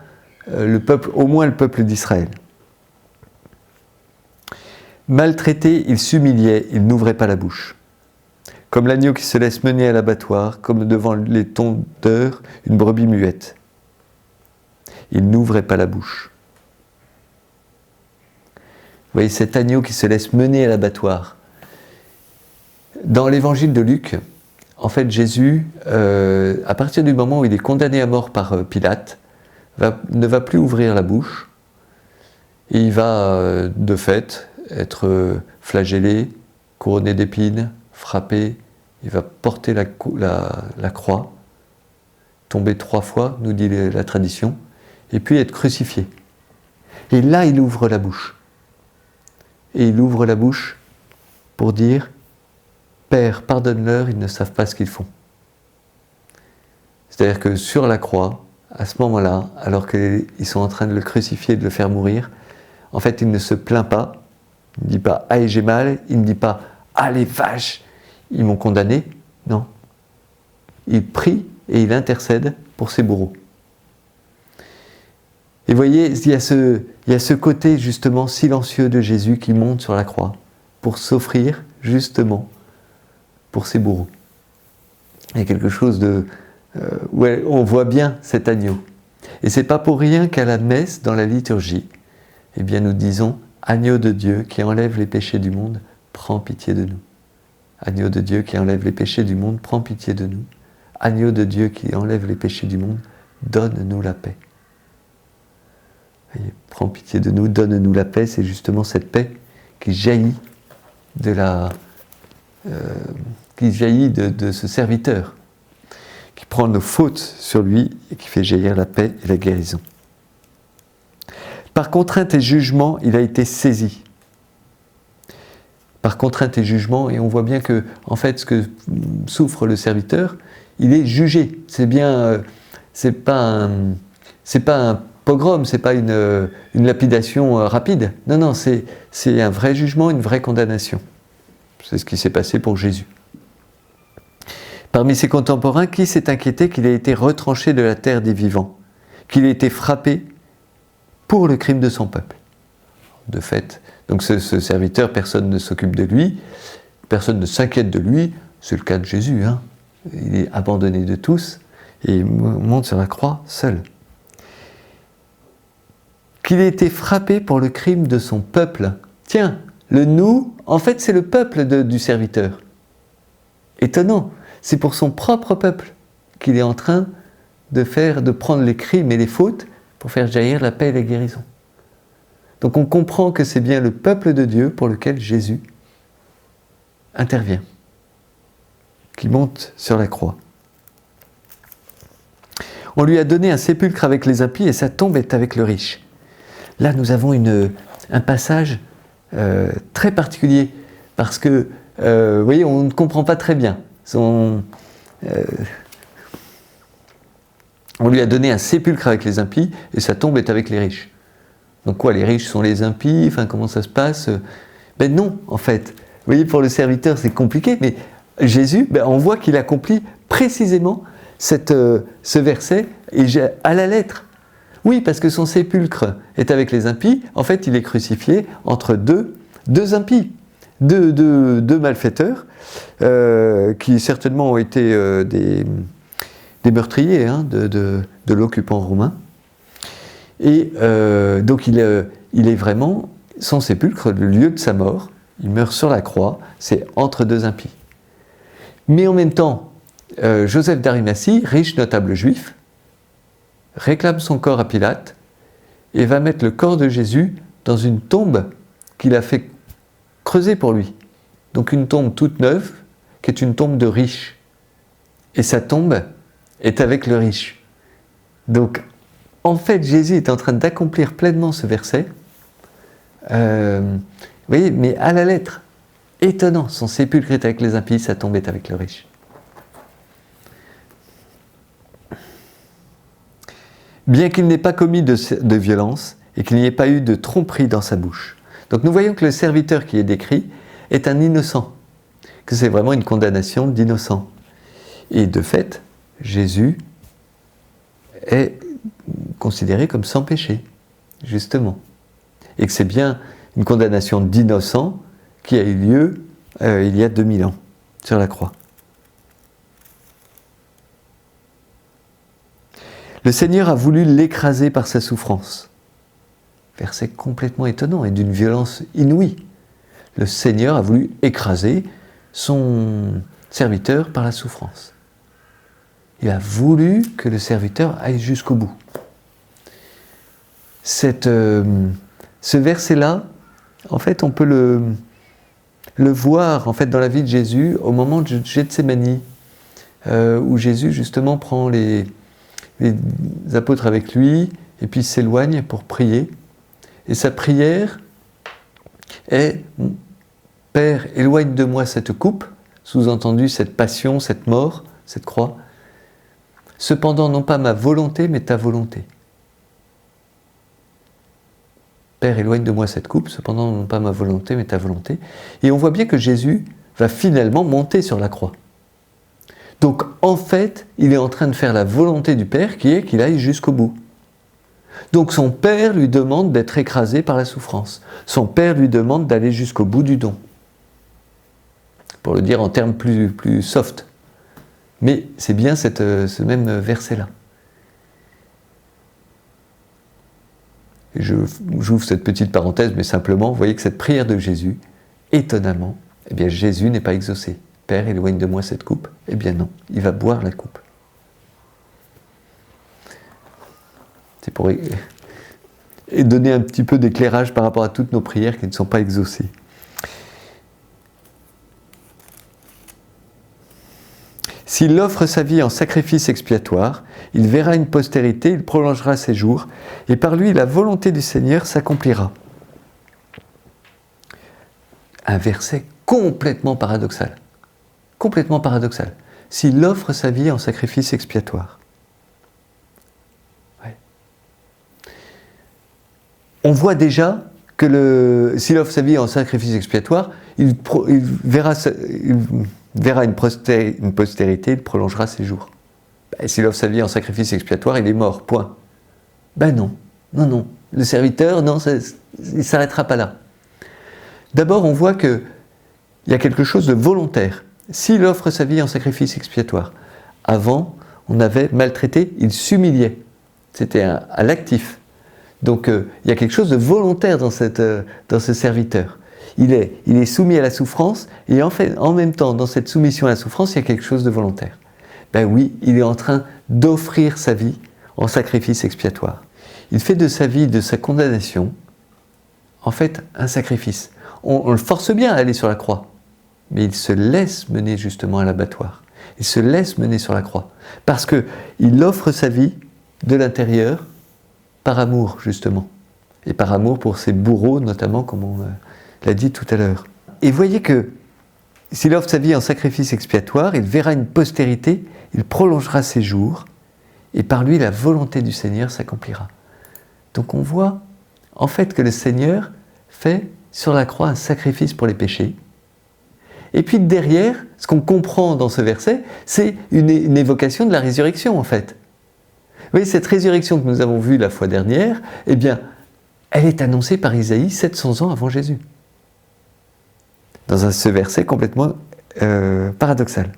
le peuple, au moins le peuple d'Israël. Maltraité, il s'humiliait, il n'ouvrait pas la bouche. Comme l'agneau qui se laisse mener à l'abattoir, comme devant les tondeurs, une brebis muette. Il n'ouvrait pas la bouche. Vous voyez, cet agneau qui se laisse mener à l'abattoir. Dans l'évangile de Luc, en fait, Jésus, à partir du moment où il est condamné à mort par Pilate, ne va plus ouvrir la bouche. Et il va, de fait, être flagellé, couronné d'épines, frappé. Il va porter la croix, tomber 3 fois, nous dit la tradition, et puis être crucifié. Et là, il ouvre la bouche. Et il ouvre la bouche pour dire « Père, pardonne-leur, ils ne savent pas ce qu'ils font. » C'est-à-dire que sur la croix, à ce moment-là, alors qu'ils sont en train de le crucifier, de le faire mourir, en fait, il ne se plaint pas. Il ne dit pas « Ah, j'ai mal », il ne dit pas « Ah, les vaches, ils m'ont condamné ». Non. Il prie et il intercède pour ses bourreaux. Et vous voyez, il y a ce côté justement silencieux de Jésus qui monte sur la croix pour s'offrir justement pour ses bourreaux. Il y a quelque chose où on voit bien cet agneau. Et c'est pas pour rien qu'à la messe, dans la liturgie, eh bien nous disons « Agneau de Dieu qui enlève les péchés du monde, prends pitié de nous. » Agneau de Dieu qui enlève les péchés du monde, prends pitié de nous. Agneau de Dieu qui enlève les péchés du monde, donne-nous la paix. Voyez, prends pitié de nous, donne-nous la paix, c'est justement cette paix qui jaillit de ce serviteur, qui prend nos fautes sur lui et qui fait jaillir la paix et la guérison. Par contrainte et jugement, il a été saisi. Par contrainte et jugement, et on voit bien que, en fait, ce que souffre le serviteur, il est jugé. C'est bien, c'est pas un pogrom, c'est pas une lapidation rapide. Non, c'est un vrai jugement, une vraie condamnation. C'est ce qui s'est passé pour Jésus. Parmi ses contemporains, qui s'est inquiété qu'il ait été retranché de la terre des vivants, qu'il ait été frappé pour le crime de son peuple? De fait, donc ce serviteur, personne ne s'occupe de lui, personne ne s'inquiète de lui, c'est le cas de Jésus, hein. Il est abandonné de tous et il monte sur la croix seul. Qu'il ait été frappé pour le crime de son peuple. Tiens, le nous, en fait c'est le peuple du serviteur. Étonnant, c'est pour son propre peuple qu'il est en train de prendre les crimes et les fautes pour faire jaillir la paix et la guérison. Donc on comprend que c'est bien le peuple de Dieu pour lequel Jésus intervient, qui monte sur la croix. On lui a donné un sépulcre avec les impies et sa tombe est avec le riche. Là nous avons un passage très particulier parce que, vous voyez, on ne comprend pas très bien. On lui a donné un sépulcre avec les impies et sa tombe est avec les riches. Donc quoi, les riches sont les impies? Enfin, comment ça se passe? Ben non, en fait. Vous voyez, pour le serviteur, c'est compliqué, mais Jésus, on voit qu'il accomplit précisément ce verset et à la lettre. Oui, parce que son sépulcre est avec les impies. En fait, il est crucifié entre deux impies, deux malfaiteurs, qui certainement ont été des meurtriers de l'occupant romain. Et donc il est vraiment, son sépulcre, le lieu de sa mort, il meurt sur la croix, c'est entre deux impies. Mais en même temps, Joseph d'Arimathie, riche notable juif, réclame son corps à Pilate et va mettre le corps de Jésus dans une tombe qu'il a fait creuser pour lui. Donc une tombe toute neuve, qui est une tombe de riche. Et sa tombe est avec le riche. Donc, en fait, Jésus est en train d'accomplir pleinement ce verset. Vous voyez, mais à la lettre. Étonnant, son sépulcre est avec les impies, sa tombe est avec le riche. Bien qu'il n'ait pas commis de violence et qu'il n'y ait pas eu de tromperie dans sa bouche. Donc nous voyons que le serviteur qui est décrit est un innocent, que c'est vraiment une condamnation d'innocent. Et de fait, Jésus est considéré comme sans péché, justement. Et que c'est bien une condamnation d'innocent qui a eu lieu il y a 2000 ans, sur la croix. Le Seigneur a voulu l'écraser par sa souffrance. Verset complètement étonnant et d'une violence inouïe. Le Seigneur a voulu écraser son serviteur par la souffrance. Il a voulu que le serviteur aille jusqu'au bout. Ce verset-là, en fait, on peut le voir en fait, dans la vie de Jésus au moment de Gethsémani, où Jésus justement prend les apôtres avec lui et puis s'éloigne pour prier. Et sa prière est « Père, éloigne de moi cette coupe », sous-entendu cette passion, cette mort, cette croix. Cependant, non pas ma volonté, mais ta volonté. Père, éloigne de moi cette coupe, cependant, non pas ma volonté, mais ta volonté. Et on voit bien que Jésus va finalement monter sur la croix. Donc, en fait, il est en train de faire la volonté du Père, qui est qu'il aille jusqu'au bout. Donc, son Père lui demande d'être écrasé par la souffrance. Son Père lui demande d'aller jusqu'au bout du don. Pour le dire en termes plus soft. Mais c'est bien ce même verset-là. J'ouvre cette petite parenthèse, mais simplement, vous voyez que cette prière de Jésus, étonnamment, eh bien Jésus n'est pas exaucé. Père, éloigne de moi cette coupe. Eh bien non, il va boire la coupe. C'est pour donner un petit peu d'éclairage par rapport à toutes nos prières qui ne sont pas exaucées. S'il offre sa vie en sacrifice expiatoire, il verra une postérité, il prolongera ses jours, et par lui la volonté du Seigneur s'accomplira. Un verset complètement paradoxal. Complètement paradoxal. S'il offre sa vie en sacrifice expiatoire. Ouais. On voit déjà que s'il offre sa vie en sacrifice expiatoire, il verra une postérité, il prolongera ses jours. S'il offre sa vie en sacrifice expiatoire, il est mort, point. Ben non, non, non. Le serviteur, non, il ne s'arrêtera pas là. D'abord, on voit qu'il y a quelque chose de volontaire. S'il offre sa vie en sacrifice expiatoire, avant, on avait maltraité, il s'humiliait. C'était à l'actif. Donc, il y a quelque chose de volontaire dans ce serviteur. Il est soumis à la souffrance, et en même temps, dans cette soumission à la souffrance, il y a quelque chose de volontaire. Ben oui, il est en train d'offrir sa vie en sacrifice expiatoire. Il fait de sa vie, de sa condamnation, en fait, un sacrifice. On le force bien à aller sur la croix, mais il se laisse mener justement à l'abattoir. Il se laisse mener sur la croix, parce qu'il offre sa vie de l'intérieur par amour, justement. Et par amour pour ses bourreaux, notamment, comme on l'a dit tout à l'heure. Et voyez que s'il offre sa vie en sacrifice expiatoire, il verra une postérité, il prolongera ses jours, et par lui la volonté du Seigneur s'accomplira. Donc on voit en fait que le Seigneur fait sur la croix un sacrifice pour les péchés. Et puis derrière, ce qu'on comprend dans ce verset, c'est une évocation de la résurrection en fait. Vous voyez, cette résurrection que nous avons vue la fois dernière, eh bien, elle est annoncée par Isaïe 700 ans avant Jésus. Dans ce verset complètement paradoxal.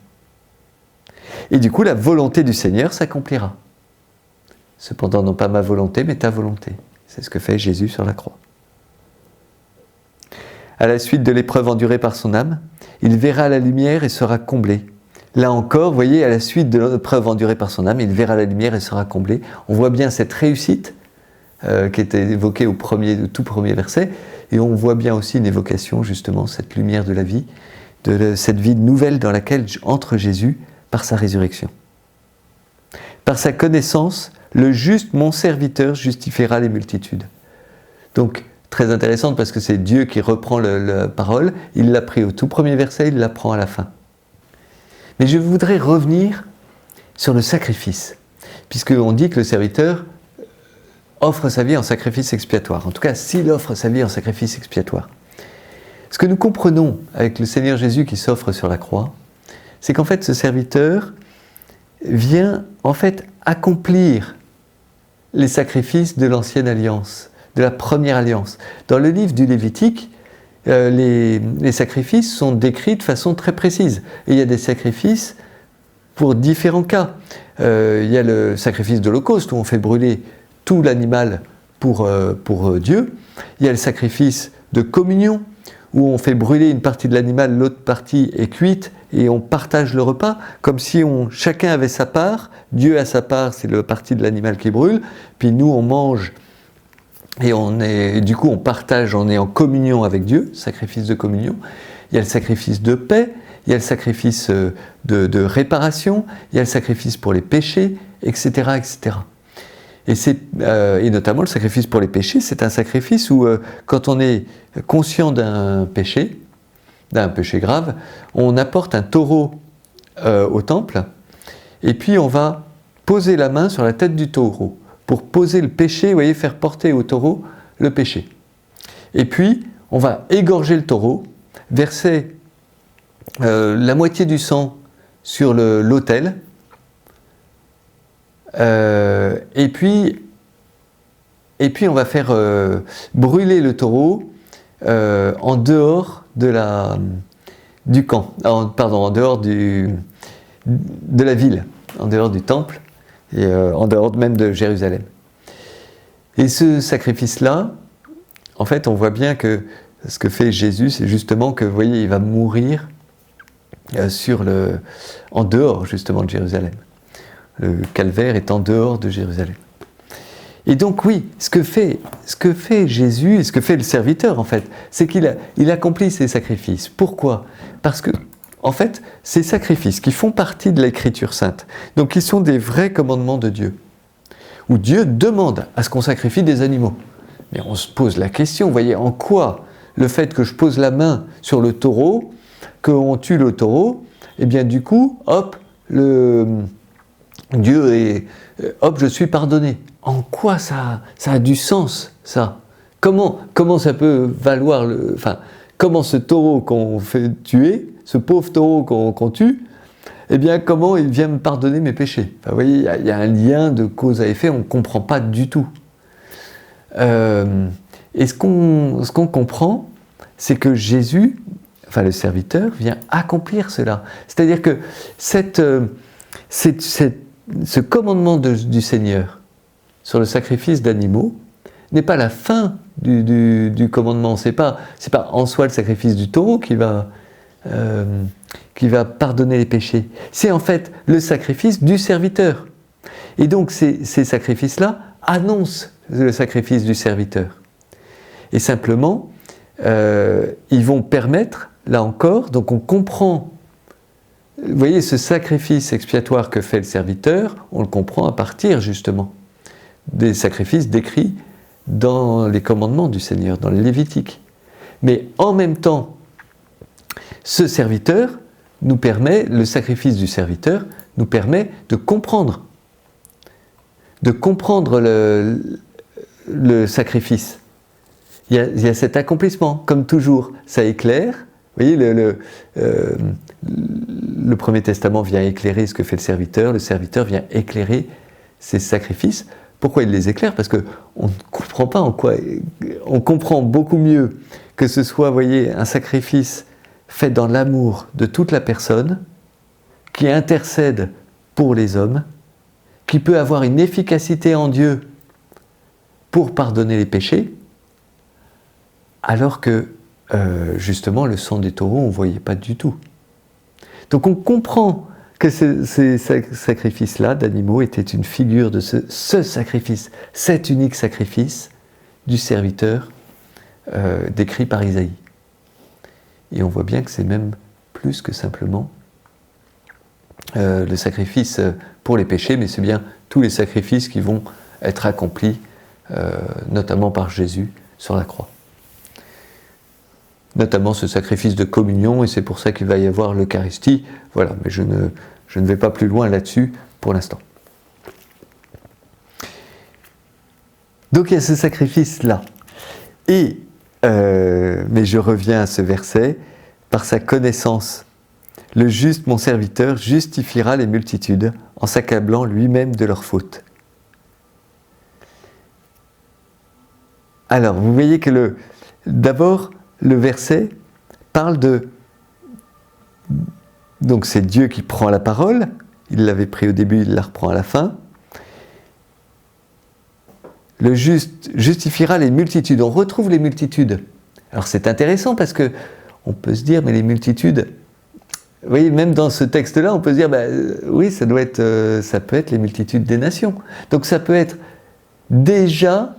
Et du coup, la volonté du Seigneur s'accomplira. Cependant, non pas ma volonté, mais ta volonté. C'est ce que fait Jésus sur la croix. À la suite de l'épreuve endurée par son âme, il verra la lumière et sera comblé. Là encore, vous voyez, à la suite de l'épreuve endurée par son âme, il verra la lumière et sera comblé. On voit bien cette réussite qui était évoquée au tout premier verset, et on voit bien aussi une évocation, justement, cette lumière de la vie, de cette vie nouvelle dans laquelle entre Jésus par sa résurrection. Par sa connaissance, le juste, mon serviteur, justifiera les multitudes. Donc, très intéressante parce que c'est Dieu qui reprend la parole, il l'a pris au tout premier verset, il la prend à la fin. Mais je voudrais revenir sur le sacrifice, puisqu'on dit que le serviteur offre sa vie en sacrifice expiatoire. En tout cas, s'il offre sa vie en sacrifice expiatoire. Ce que nous comprenons avec le Seigneur Jésus qui s'offre sur la croix, c'est qu'en fait, ce serviteur vient en fait accomplir les sacrifices de l'ancienne alliance, de la première alliance. Dans le livre du Lévitique, les sacrifices sont décrits de façon très précise. Et il y a des sacrifices pour différents cas. Il y a le sacrifice de l'Holocauste où on fait brûler tout l'animal pour Dieu. Il y a le sacrifice de communion où on fait brûler une partie de l'animal, l'autre partie est cuite et on partage le repas comme si chacun avait sa part. Dieu a sa part, c'est la partie de l'animal qui brûle, puis nous on mange et du coup on partage, on est en communion avec Dieu, sacrifice de communion. Il y a le sacrifice de paix, il y a le sacrifice de réparation, il y a le sacrifice pour les péchés, etc. etc. Et notamment le sacrifice pour les péchés, c'est un sacrifice où quand on est conscient d'un péché grave, on apporte un taureau au temple, et puis on va poser la main sur la tête du taureau, pour poser le péché, vous voyez, faire porter au taureau le péché. Et puis, on va égorger le taureau, verser la moitié du sang sur l'autel, et puis on va faire brûler le taureau en dehors du camp, en dehors de la ville, en dehors du temple, et en dehors même de Jérusalem. Et ce sacrifice-là, en fait, on voit bien que ce que fait Jésus, c'est justement que, vous voyez, il va mourir en dehors, justement, de Jérusalem. Le calvaire est en dehors de Jérusalem. Et donc, oui, ce que fait Jésus, et ce que fait le serviteur, en fait, c'est qu'il accomplit ces sacrifices. Pourquoi ? Parce que, en fait, ces sacrifices qui font partie de l'Écriture sainte, donc qui sont des vrais commandements de Dieu, où Dieu demande à ce qu'on sacrifie des animaux. Mais on se pose la question, vous voyez, en quoi le fait que je pose la main sur le taureau, qu'on tue le taureau, et bien du coup, hop, je suis pardonné. En quoi ça a du sens, ça ? Comment ça peut valoir comment ce taureau qu'on fait tuer, ce pauvre taureau qu'on tue, eh bien, comment il vient me pardonner mes péchés ? Vous voyez, il y a un lien de cause à effet, on ne comprend pas du tout. Et ce qu'on comprend, c'est que Jésus, le serviteur, vient accomplir cela. C'est-à-dire que ce commandement du Seigneur sur le sacrifice d'animaux n'est pas la fin du commandement. C'est pas en soi le sacrifice du taureau qui va pardonner les péchés. C'est en fait le sacrifice du serviteur. Et donc ces sacrifices-là annoncent le sacrifice du serviteur. Et simplement, ils vont permettre, là encore, donc on comprend, vous voyez, ce sacrifice expiatoire que fait le serviteur, on le comprend à partir justement des sacrifices décrits dans les commandements du Seigneur, dans le Lévitique. Mais en même temps, ce serviteur le sacrifice du serviteur nous permet de comprendre le sacrifice. Il y a cet accomplissement, comme toujours, ça éclaire. Vous voyez, le Premier Testament vient éclairer ce que fait le serviteur vient éclairer ses sacrifices. Pourquoi il les éclaire ? Parce qu'on ne comprend pas en quoi. On comprend beaucoup mieux que ce soit, vous voyez, un sacrifice fait dans l'amour de toute la personne, qui intercède pour les hommes, qui peut avoir une efficacité en Dieu pour pardonner les péchés, alors que, justement, le sang des taureaux, on ne voyait pas du tout. Donc on comprend que ces sacrifices-là d'animaux étaient une figure de ce sacrifice, cet unique sacrifice du serviteur décrit par Isaïe. Et on voit bien que c'est même plus que simplement le sacrifice pour les péchés, mais c'est bien tous les sacrifices qui vont être accomplis, notamment par Jésus sur la croix. Notamment ce sacrifice de communion, et c'est pour ça qu'il va y avoir l'Eucharistie. Voilà, mais je ne vais pas plus loin là-dessus pour l'instant. Donc il y a ce sacrifice-là. Et, mais je reviens à ce verset, par sa connaissance, le juste, mon serviteur, justifiera les multitudes en s'accablant lui-même de leurs fautes. Alors, vous voyez que d'abord, le verset parle de... Donc c'est Dieu qui prend la parole, il l'avait pris au début, il la reprend à la fin. Le juste justifiera les multitudes, on retrouve les multitudes. Alors c'est intéressant parce que on peut se dire, mais les multitudes, vous voyez, même dans ce texte-là, on peut se dire, oui, ça peut être les multitudes des nations. Donc ça peut être déjà,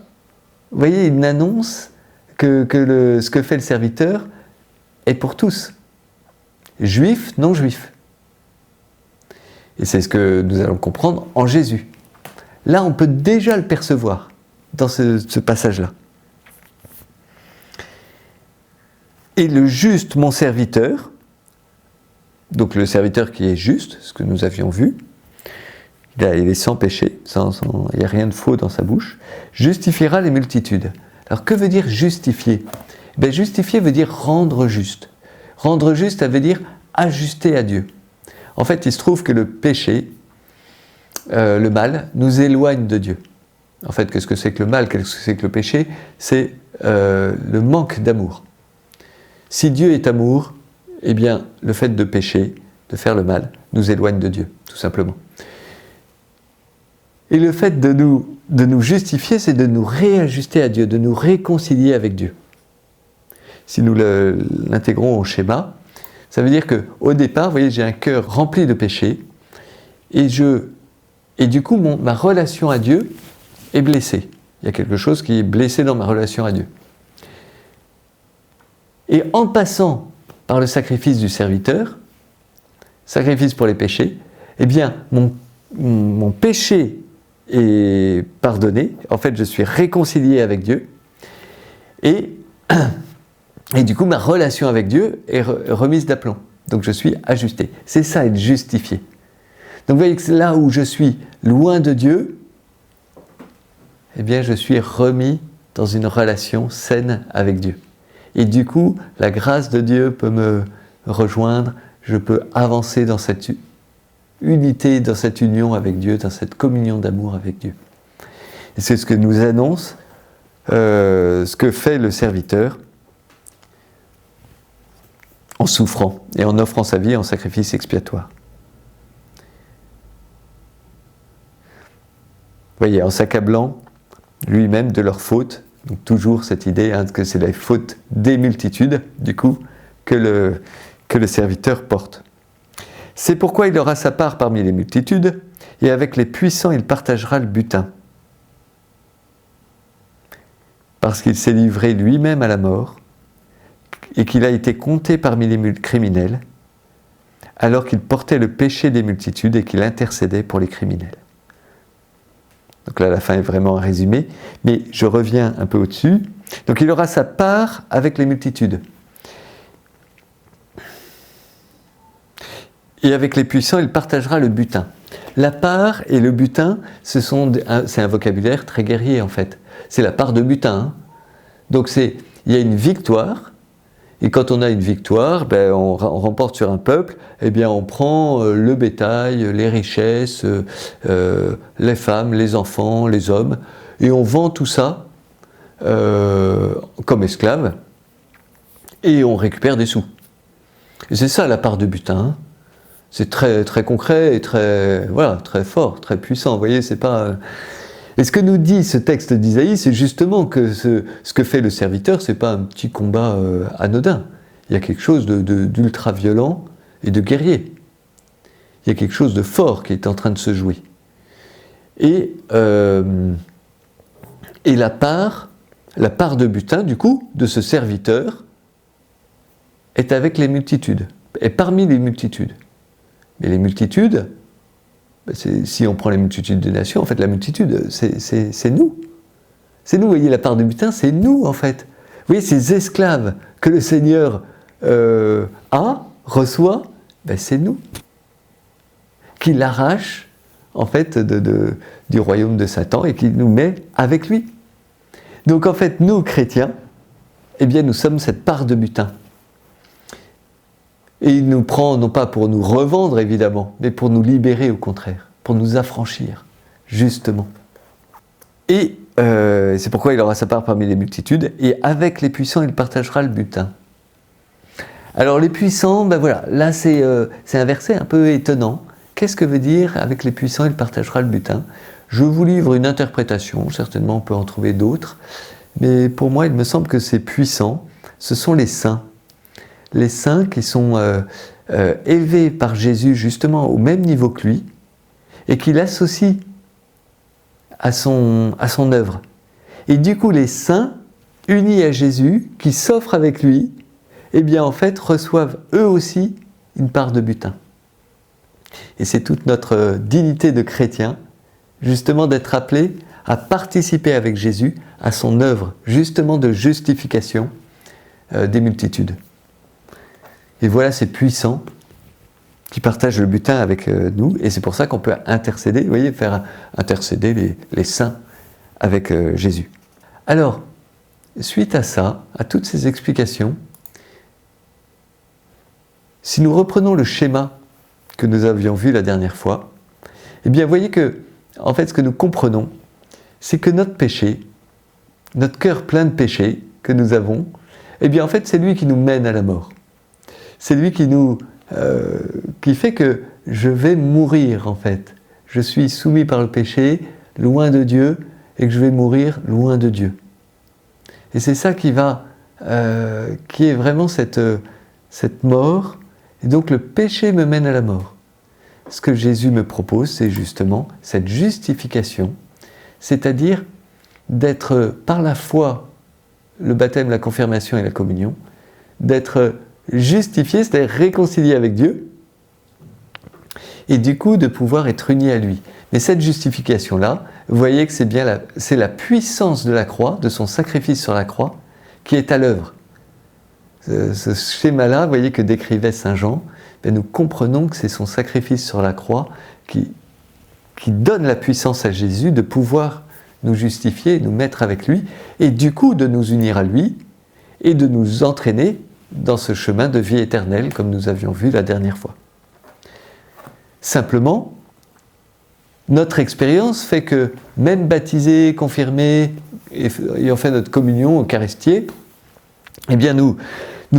vous voyez, une annonce que ce que fait le serviteur est pour tous, juifs, non juifs. Et c'est ce que nous allons comprendre en Jésus. Là, on peut déjà le percevoir dans ce passage-là. Et le juste, mon serviteur, donc le serviteur qui est juste, ce que nous avions vu, il est sans péché, il n'y a rien de faux dans sa bouche, justifiera les multitudes. Alors que veut dire justifier? Ben, justifier veut dire rendre juste. Rendre juste, ça veut dire ajuster à Dieu. En fait, il se trouve que le péché, le mal, nous éloigne de Dieu. En fait, qu'est-ce que c'est que le mal? Qu'est-ce que c'est que le péché? C'est le manque d'amour. Si Dieu est amour, eh bien, le fait de pécher, de faire le mal, nous éloigne de Dieu, tout simplement. Et le fait de nous justifier, c'est de nous réajuster à Dieu, de nous réconcilier avec Dieu. Si nous l'intégrons au schéma, ça veut dire qu'au départ, vous voyez, j'ai un cœur rempli de péché, et du coup, ma relation à Dieu est blessée. Il y a quelque chose qui est blessé dans ma relation à Dieu. Et en passant par le sacrifice du serviteur, sacrifice pour les péchés, eh bien, mon péché est pardonné. En fait, je suis réconcilié avec Dieu. Et du coup, ma relation avec Dieu est remise d'aplomb. Donc, je suis ajusté. C'est ça, être justifié. Donc, vous voyez que là où je suis loin de Dieu, eh bien, je suis remis dans une relation saine avec Dieu. Et du coup, la grâce de Dieu peut me rejoindre, je peux avancer dans cette unité, dans cette union avec Dieu, dans cette communion d'amour avec Dieu. Et c'est ce que nous annonce, ce que fait le serviteur en souffrant et en offrant sa vie en sacrifice expiatoire. Vous voyez, en s'accablant lui-même de leurs fautes, donc toujours cette idée que c'est la faute des multitudes, du coup, que le serviteur porte. C'est pourquoi il aura sa part parmi les multitudes, et avec les puissants il partagera le butin. Parce qu'il s'est livré lui-même à la mort, et qu'il a été compté parmi les criminels, alors qu'il portait le péché des multitudes et qu'il intercédait pour les criminels. Donc là, la fin est vraiment un résumé, mais je reviens un peu au-dessus. Donc il aura sa part avec les multitudes. Et avec les puissants, il partagera le butin. La part et le butin, c'est un vocabulaire très guerrier en fait. C'est la part de butin. Hein. Donc il y a une victoire, et quand on a une victoire, ben, on remporte sur un peuple, eh bien on prend le bétail, les richesses, les femmes, les enfants, les hommes, et on vend tout ça comme esclaves, et on récupère des sous. Et c'est ça la part de butin. Hein. C'est très, très concret et très fort, très puissant. Vous voyez, c'est pas... Et ce que nous dit ce texte d'Isaïe, c'est justement que ce que fait le serviteur, c'est pas un petit combat anodin. Il y a quelque chose d'ultra violent et de guerrier. Il y a quelque chose de fort qui est en train de se jouer. Et la part de butin, du coup, de ce serviteur, est avec les multitudes, est parmi les multitudes. Mais les multitudes, si on prend les multitudes des nations, en fait, la multitude, c'est nous. C'est nous, vous voyez, la part de butin, c'est nous, en fait. Vous voyez, ces esclaves que le Seigneur reçoit, ben, c'est nous. Qui l'arrache, en fait, du royaume de Satan et qui nous met avec lui. Donc, en fait, nous, chrétiens, eh bien, nous sommes cette part de butin. Et il nous prend, non pas pour nous revendre évidemment, mais pour nous libérer au contraire, pour nous affranchir, justement. Et c'est pourquoi il aura sa part parmi les multitudes, et avec les puissants, il partagera le butin. Alors les puissants, ben voilà, là c'est un verset un peu étonnant. Qu'est-ce que veut dire avec les puissants, il partagera le butin? Je vous livre une interprétation, certainement on peut en trouver d'autres, mais pour moi il me semble que ces puissants, ce sont les saints. Les saints qui sont élevés par Jésus justement au même niveau que lui et qui l'associent à son œuvre. Et du coup, les saints, unis à Jésus, qui s'offrent avec lui, eh bien en fait reçoivent eux aussi une part de butin. Et c'est toute notre dignité de chrétien, justement d'être appelé à participer avec Jésus à son œuvre, justement de justification des multitudes. Et voilà ces puissants qui partage le butin avec nous, et c'est pour ça qu'on peut intercéder, vous voyez, faire intercéder les saints avec Jésus. Alors, suite à ça, à toutes ces explications, si nous reprenons le schéma que nous avions vu la dernière fois, eh bien, vous voyez que, en fait, ce que nous comprenons, c'est que notre péché, notre cœur plein de péché que nous avons, eh bien, en fait, c'est lui qui nous mène à la mort. C'est lui qui fait que je vais mourir, en fait. Je suis soumis par le péché, loin de Dieu, et que je vais mourir loin de Dieu. Et c'est ça qui est vraiment cette mort. Et donc le péché me mène à la mort. Ce que Jésus me propose, c'est justement cette justification, c'est-à-dire d'être par la foi, le baptême, la confirmation et la communion, d'être justifié, c'est-à-dire réconcilié avec Dieu, et du coup de pouvoir être uni à lui. Mais cette justification-là, vous voyez que c'est la puissance de la croix, de son sacrifice sur la croix, qui est à l'œuvre. Ce schéma-là, vous voyez que décrivait Saint Jean, nous comprenons que c'est son sacrifice sur la croix qui donne la puissance à Jésus de pouvoir nous justifier, nous mettre avec lui, et du coup de nous unir à lui, et de nous entraîner dans ce chemin de vie éternelle, comme nous avions vu la dernière fois. Simplement, notre expérience fait que, même baptisés, confirmés, ayant fait notre communion eucharistiée, eh bien nous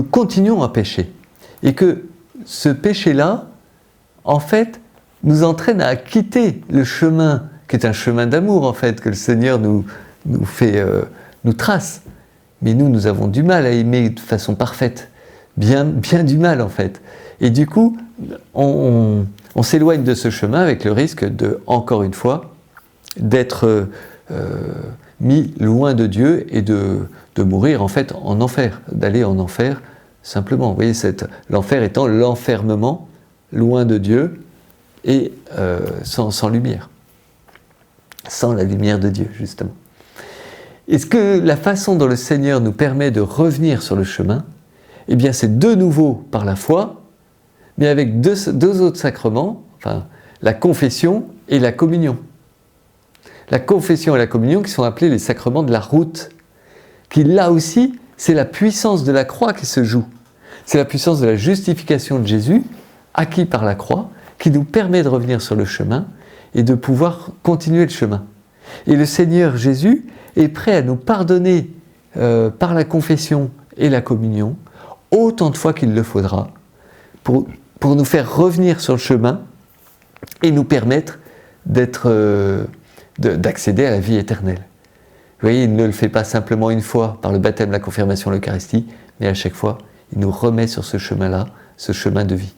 continuons à pécher. Et que ce péché-là, en fait, nous entraîne à quitter le chemin, qui est un chemin d'amour, en fait, que le Seigneur nous trace. Mais nous avons du mal à aimer de façon parfaite. Bien du mal, en fait. Et du coup, on s'éloigne de ce chemin avec le risque de, encore une fois, d'être mis loin de Dieu et de mourir en fait en enfer, d'aller en enfer simplement. Vous voyez, l'enfer étant l'enfermement loin de Dieu et sans lumière, sans la lumière de Dieu justement. Est-ce que la façon dont le Seigneur nous permet de revenir sur le chemin, eh bien c'est de nouveau par la foi, mais avec deux autres sacrements, enfin la confession et la communion. La confession et la communion qui sont appelés les sacrements de la route, qui là aussi, c'est la puissance de la croix qui se joue. C'est la puissance de la justification de Jésus, acquis par la croix, qui nous permet de revenir sur le chemin et de pouvoir continuer le chemin. Et le Seigneur Jésus est prêt à nous pardonner par la confession et la communion, autant de fois qu'il le faudra, pour nous faire revenir sur le chemin et nous permettre d'accéder à la vie éternelle. Vous voyez, il ne le fait pas simplement une fois par le baptême, la confirmation, l'Eucharistie, mais à chaque fois, il nous remet sur ce chemin-là, ce chemin de vie.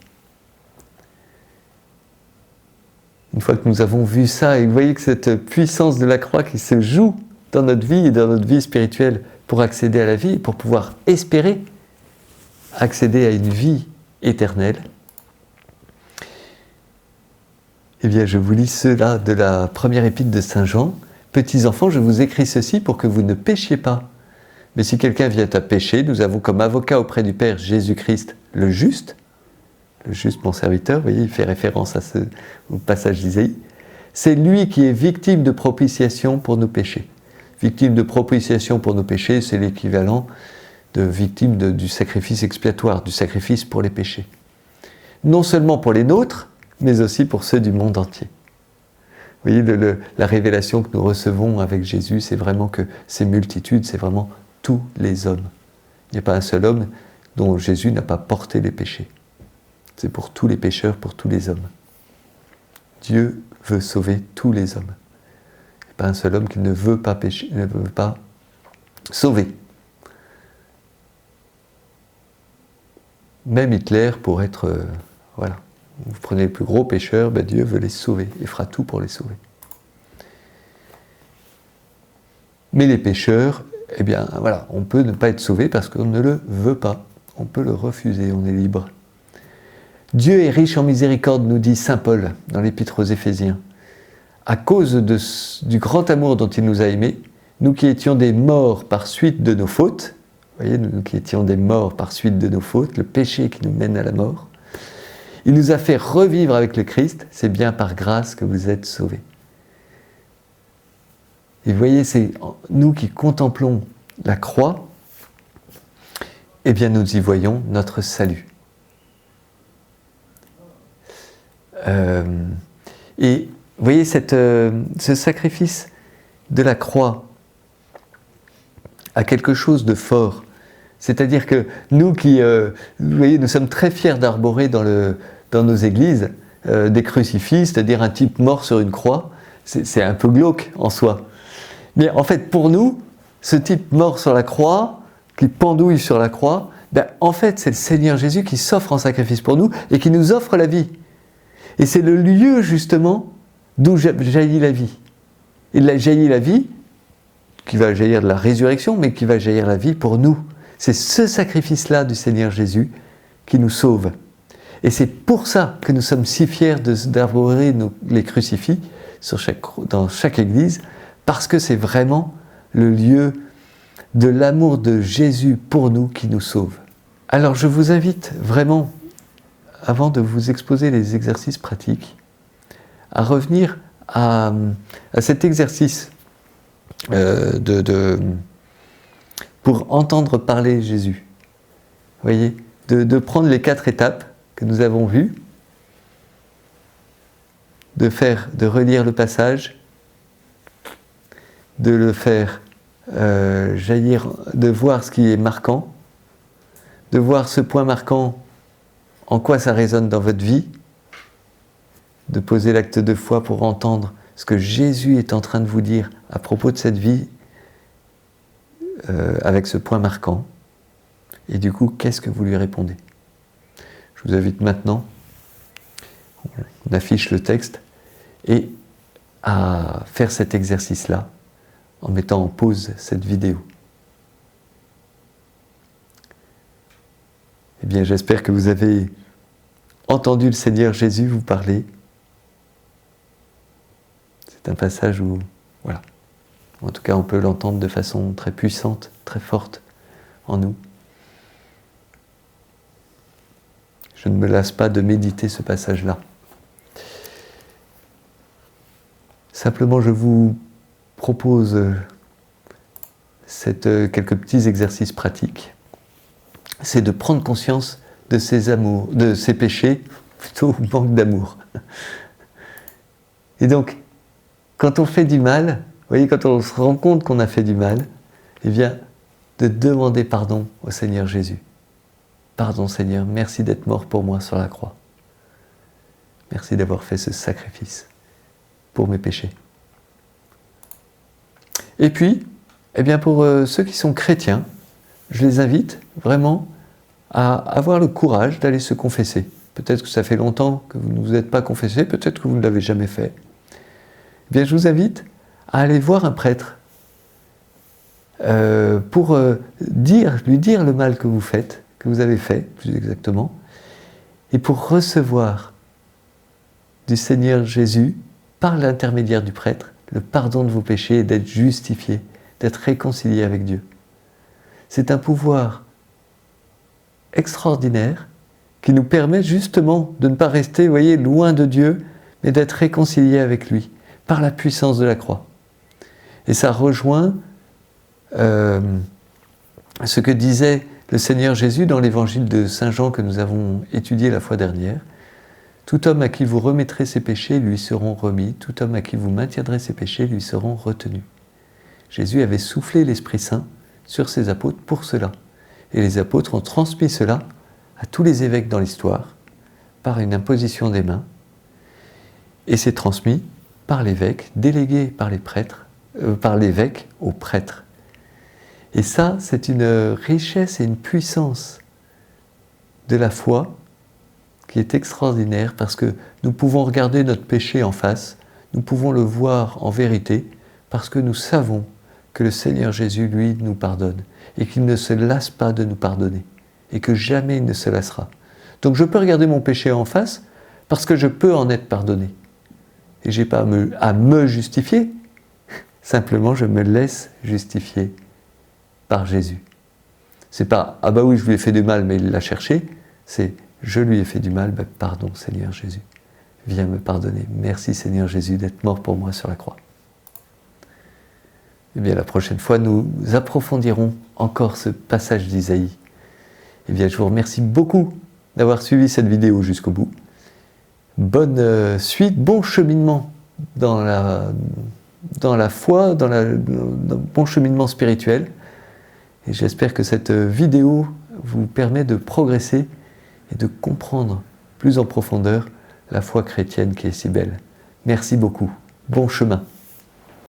Une fois que nous avons vu ça, et vous voyez que cette puissance de la croix qui se joue dans notre vie et dans notre vie spirituelle pour accéder à la vie, pour pouvoir espérer accéder à une vie éternelle, eh bien, je vous lis cela de la première épître de Saint Jean. « Petits enfants, je vous écris ceci pour que vous ne péchiez pas. Mais si quelqu'un vient à pécher, nous avons comme avocat auprès du Père Jésus-Christ le juste mon serviteur », vous voyez, il fait référence au passage d'Isaïe. « C'est lui qui est victime de propitiation pour nos péchés. » Victime de propitiation pour nos péchés, c'est l'équivalent de victime du sacrifice expiatoire, du sacrifice pour les péchés. Non seulement pour les nôtres, mais aussi pour ceux du monde entier. Vous voyez, la révélation que nous recevons avec Jésus, c'est vraiment que ces multitudes, c'est vraiment tous les hommes. Il n'y a pas un seul homme dont Jésus n'a pas porté les péchés. C'est pour tous les pécheurs, pour tous les hommes. Dieu veut sauver tous les hommes. Il n'y a pas un seul homme qui ne veut pas pécher, ne veut pas sauver. Même Hitler, pour être... voilà. Vous prenez les plus gros pécheurs, ben Dieu veut les sauver. Il fera tout pour les sauver. Mais les pécheurs, eh bien voilà, on peut ne pas être sauvé parce qu'on ne le veut pas. On peut le refuser, on est libre. Dieu est riche en miséricorde, nous dit saint Paul dans l'Épître aux Éphésiens. À cause du grand amour dont il nous a aimés, nous qui étions des morts par suite de nos fautes, vous voyez, nous qui étions des morts par suite de nos fautes, le péché qui nous mène à la mort, Il nous a fait revivre avec le Christ, c'est bien par grâce que vous êtes sauvés. Et vous voyez, c'est nous qui contemplons la croix, eh bien nous y voyons notre salut. Et vous voyez, ce sacrifice de la croix a quelque chose de fort. C'est-à-dire que nous qui, vous voyez, nous sommes très fiers d'arborer dans nos églises des crucifix, c'est-à-dire un type mort sur une croix. C'est un peu glauque en soi. Mais en fait, pour nous, ce type mort sur la croix, qui pendouille sur la croix, ben, en fait, c'est le Seigneur Jésus qui s'offre en sacrifice pour nous et qui nous offre la vie. Et c'est le lieu, justement, d'où jaillit la vie. Il jaillit la vie, qui va jaillir de la résurrection, mais qui va jaillir la vie pour nous. C'est ce sacrifice-là du Seigneur Jésus qui nous sauve. Et c'est pour ça que nous sommes si fiers d'arborer les crucifix dans chaque église, parce que c'est vraiment le lieu de l'amour de Jésus pour nous qui nous sauve. Alors je vous invite vraiment, avant de vous exposer les exercices pratiques, à revenir à cet exercice pour entendre parler Jésus. Vous voyez, de prendre les 4 étapes que nous avons vues, de relire le passage, de le faire jaillir, de voir ce qui est marquant, de voir ce point marquant, en quoi ça résonne dans votre vie, de poser l'acte de foi pour entendre ce que Jésus est en train de vous dire à propos de cette vie avec ce point marquant. Et du coup, qu'est-ce que vous lui répondez? Je vous invite maintenant, on affiche le texte, et à faire cet exercice-là en mettant en pause cette vidéo. Eh bien, j'espère que vous avez entendu le Seigneur Jésus vous parler. C'est un passage où, voilà, en tout cas, on peut l'entendre de façon très puissante, très forte en nous. Je ne me lasse pas de méditer ce passage-là. Simplement, je vous propose quelques petits exercices pratiques. C'est de prendre conscience de ces péchés, plutôt manque d'amour. Et donc, quand on fait du mal, vous voyez, quand on se rend compte qu'on a fait du mal, eh bien, de demander pardon au Seigneur Jésus. Pardon Seigneur, merci d'être mort pour moi sur la croix. Merci d'avoir fait ce sacrifice pour mes péchés. Et puis, eh bien pour ceux qui sont chrétiens, je les invite vraiment à avoir le courage d'aller se confesser. Peut-être que ça fait longtemps que vous ne vous êtes pas confessé, peut-être que vous ne l'avez jamais fait. Eh bien, je vous invite à aller voir un prêtre pour lui dire le mal que vous faites, que vous avez fait, plus exactement, et pour recevoir du Seigneur Jésus, par l'intermédiaire du prêtre, le pardon de vos péchés et d'être justifié, d'être réconcilié avec Dieu. C'est un pouvoir extraordinaire qui nous permet justement de ne pas rester, vous voyez, loin de Dieu, mais d'être réconcilié avec lui, par la puissance de la croix. Et ça rejoint ce que disait le Seigneur Jésus dans l'évangile de Saint Jean que nous avons étudié la fois dernière. Tout homme à qui vous remettrez ses péchés lui seront remis, tout homme à qui vous maintiendrez ses péchés lui seront retenus. Jésus avait soufflé l'Esprit Saint sur ses apôtres pour cela. Et les apôtres ont transmis cela à tous les évêques dans l'histoire, par une imposition des mains, et c'est transmis par l'évêque, délégué par les prêtres, par l'évêque aux prêtres. Et ça, c'est une richesse et une puissance de la foi qui est extraordinaire, parce que nous pouvons regarder notre péché en face, nous pouvons le voir en vérité, parce que nous savons que le Seigneur Jésus, lui, nous pardonne, et qu'il ne se lasse pas de nous pardonner, et que jamais il ne se lassera. Donc je peux regarder mon péché en face, parce que je peux en être pardonné. Et je n'ai pas à me justifier, simplement je me laisse justifier par Jésus. C'est pas « ah bah oui, je lui ai fait du mal, mais il l'a cherché », c'est je lui ai fait du mal, pardon Seigneur Jésus, viens me pardonner. Merci Seigneur Jésus d'être mort pour moi sur la croix. Eh bien la prochaine fois, nous approfondirons encore ce passage d'Isaïe. Eh bien je vous remercie beaucoup d'avoir suivi cette vidéo jusqu'au bout. Bonne suite, bon cheminement dans la foi, dans le bon cheminement spirituel. Et j'espère que cette vidéo vous permet de progresser et de comprendre plus en profondeur la foi chrétienne qui est si belle. Merci beaucoup. Bon chemin.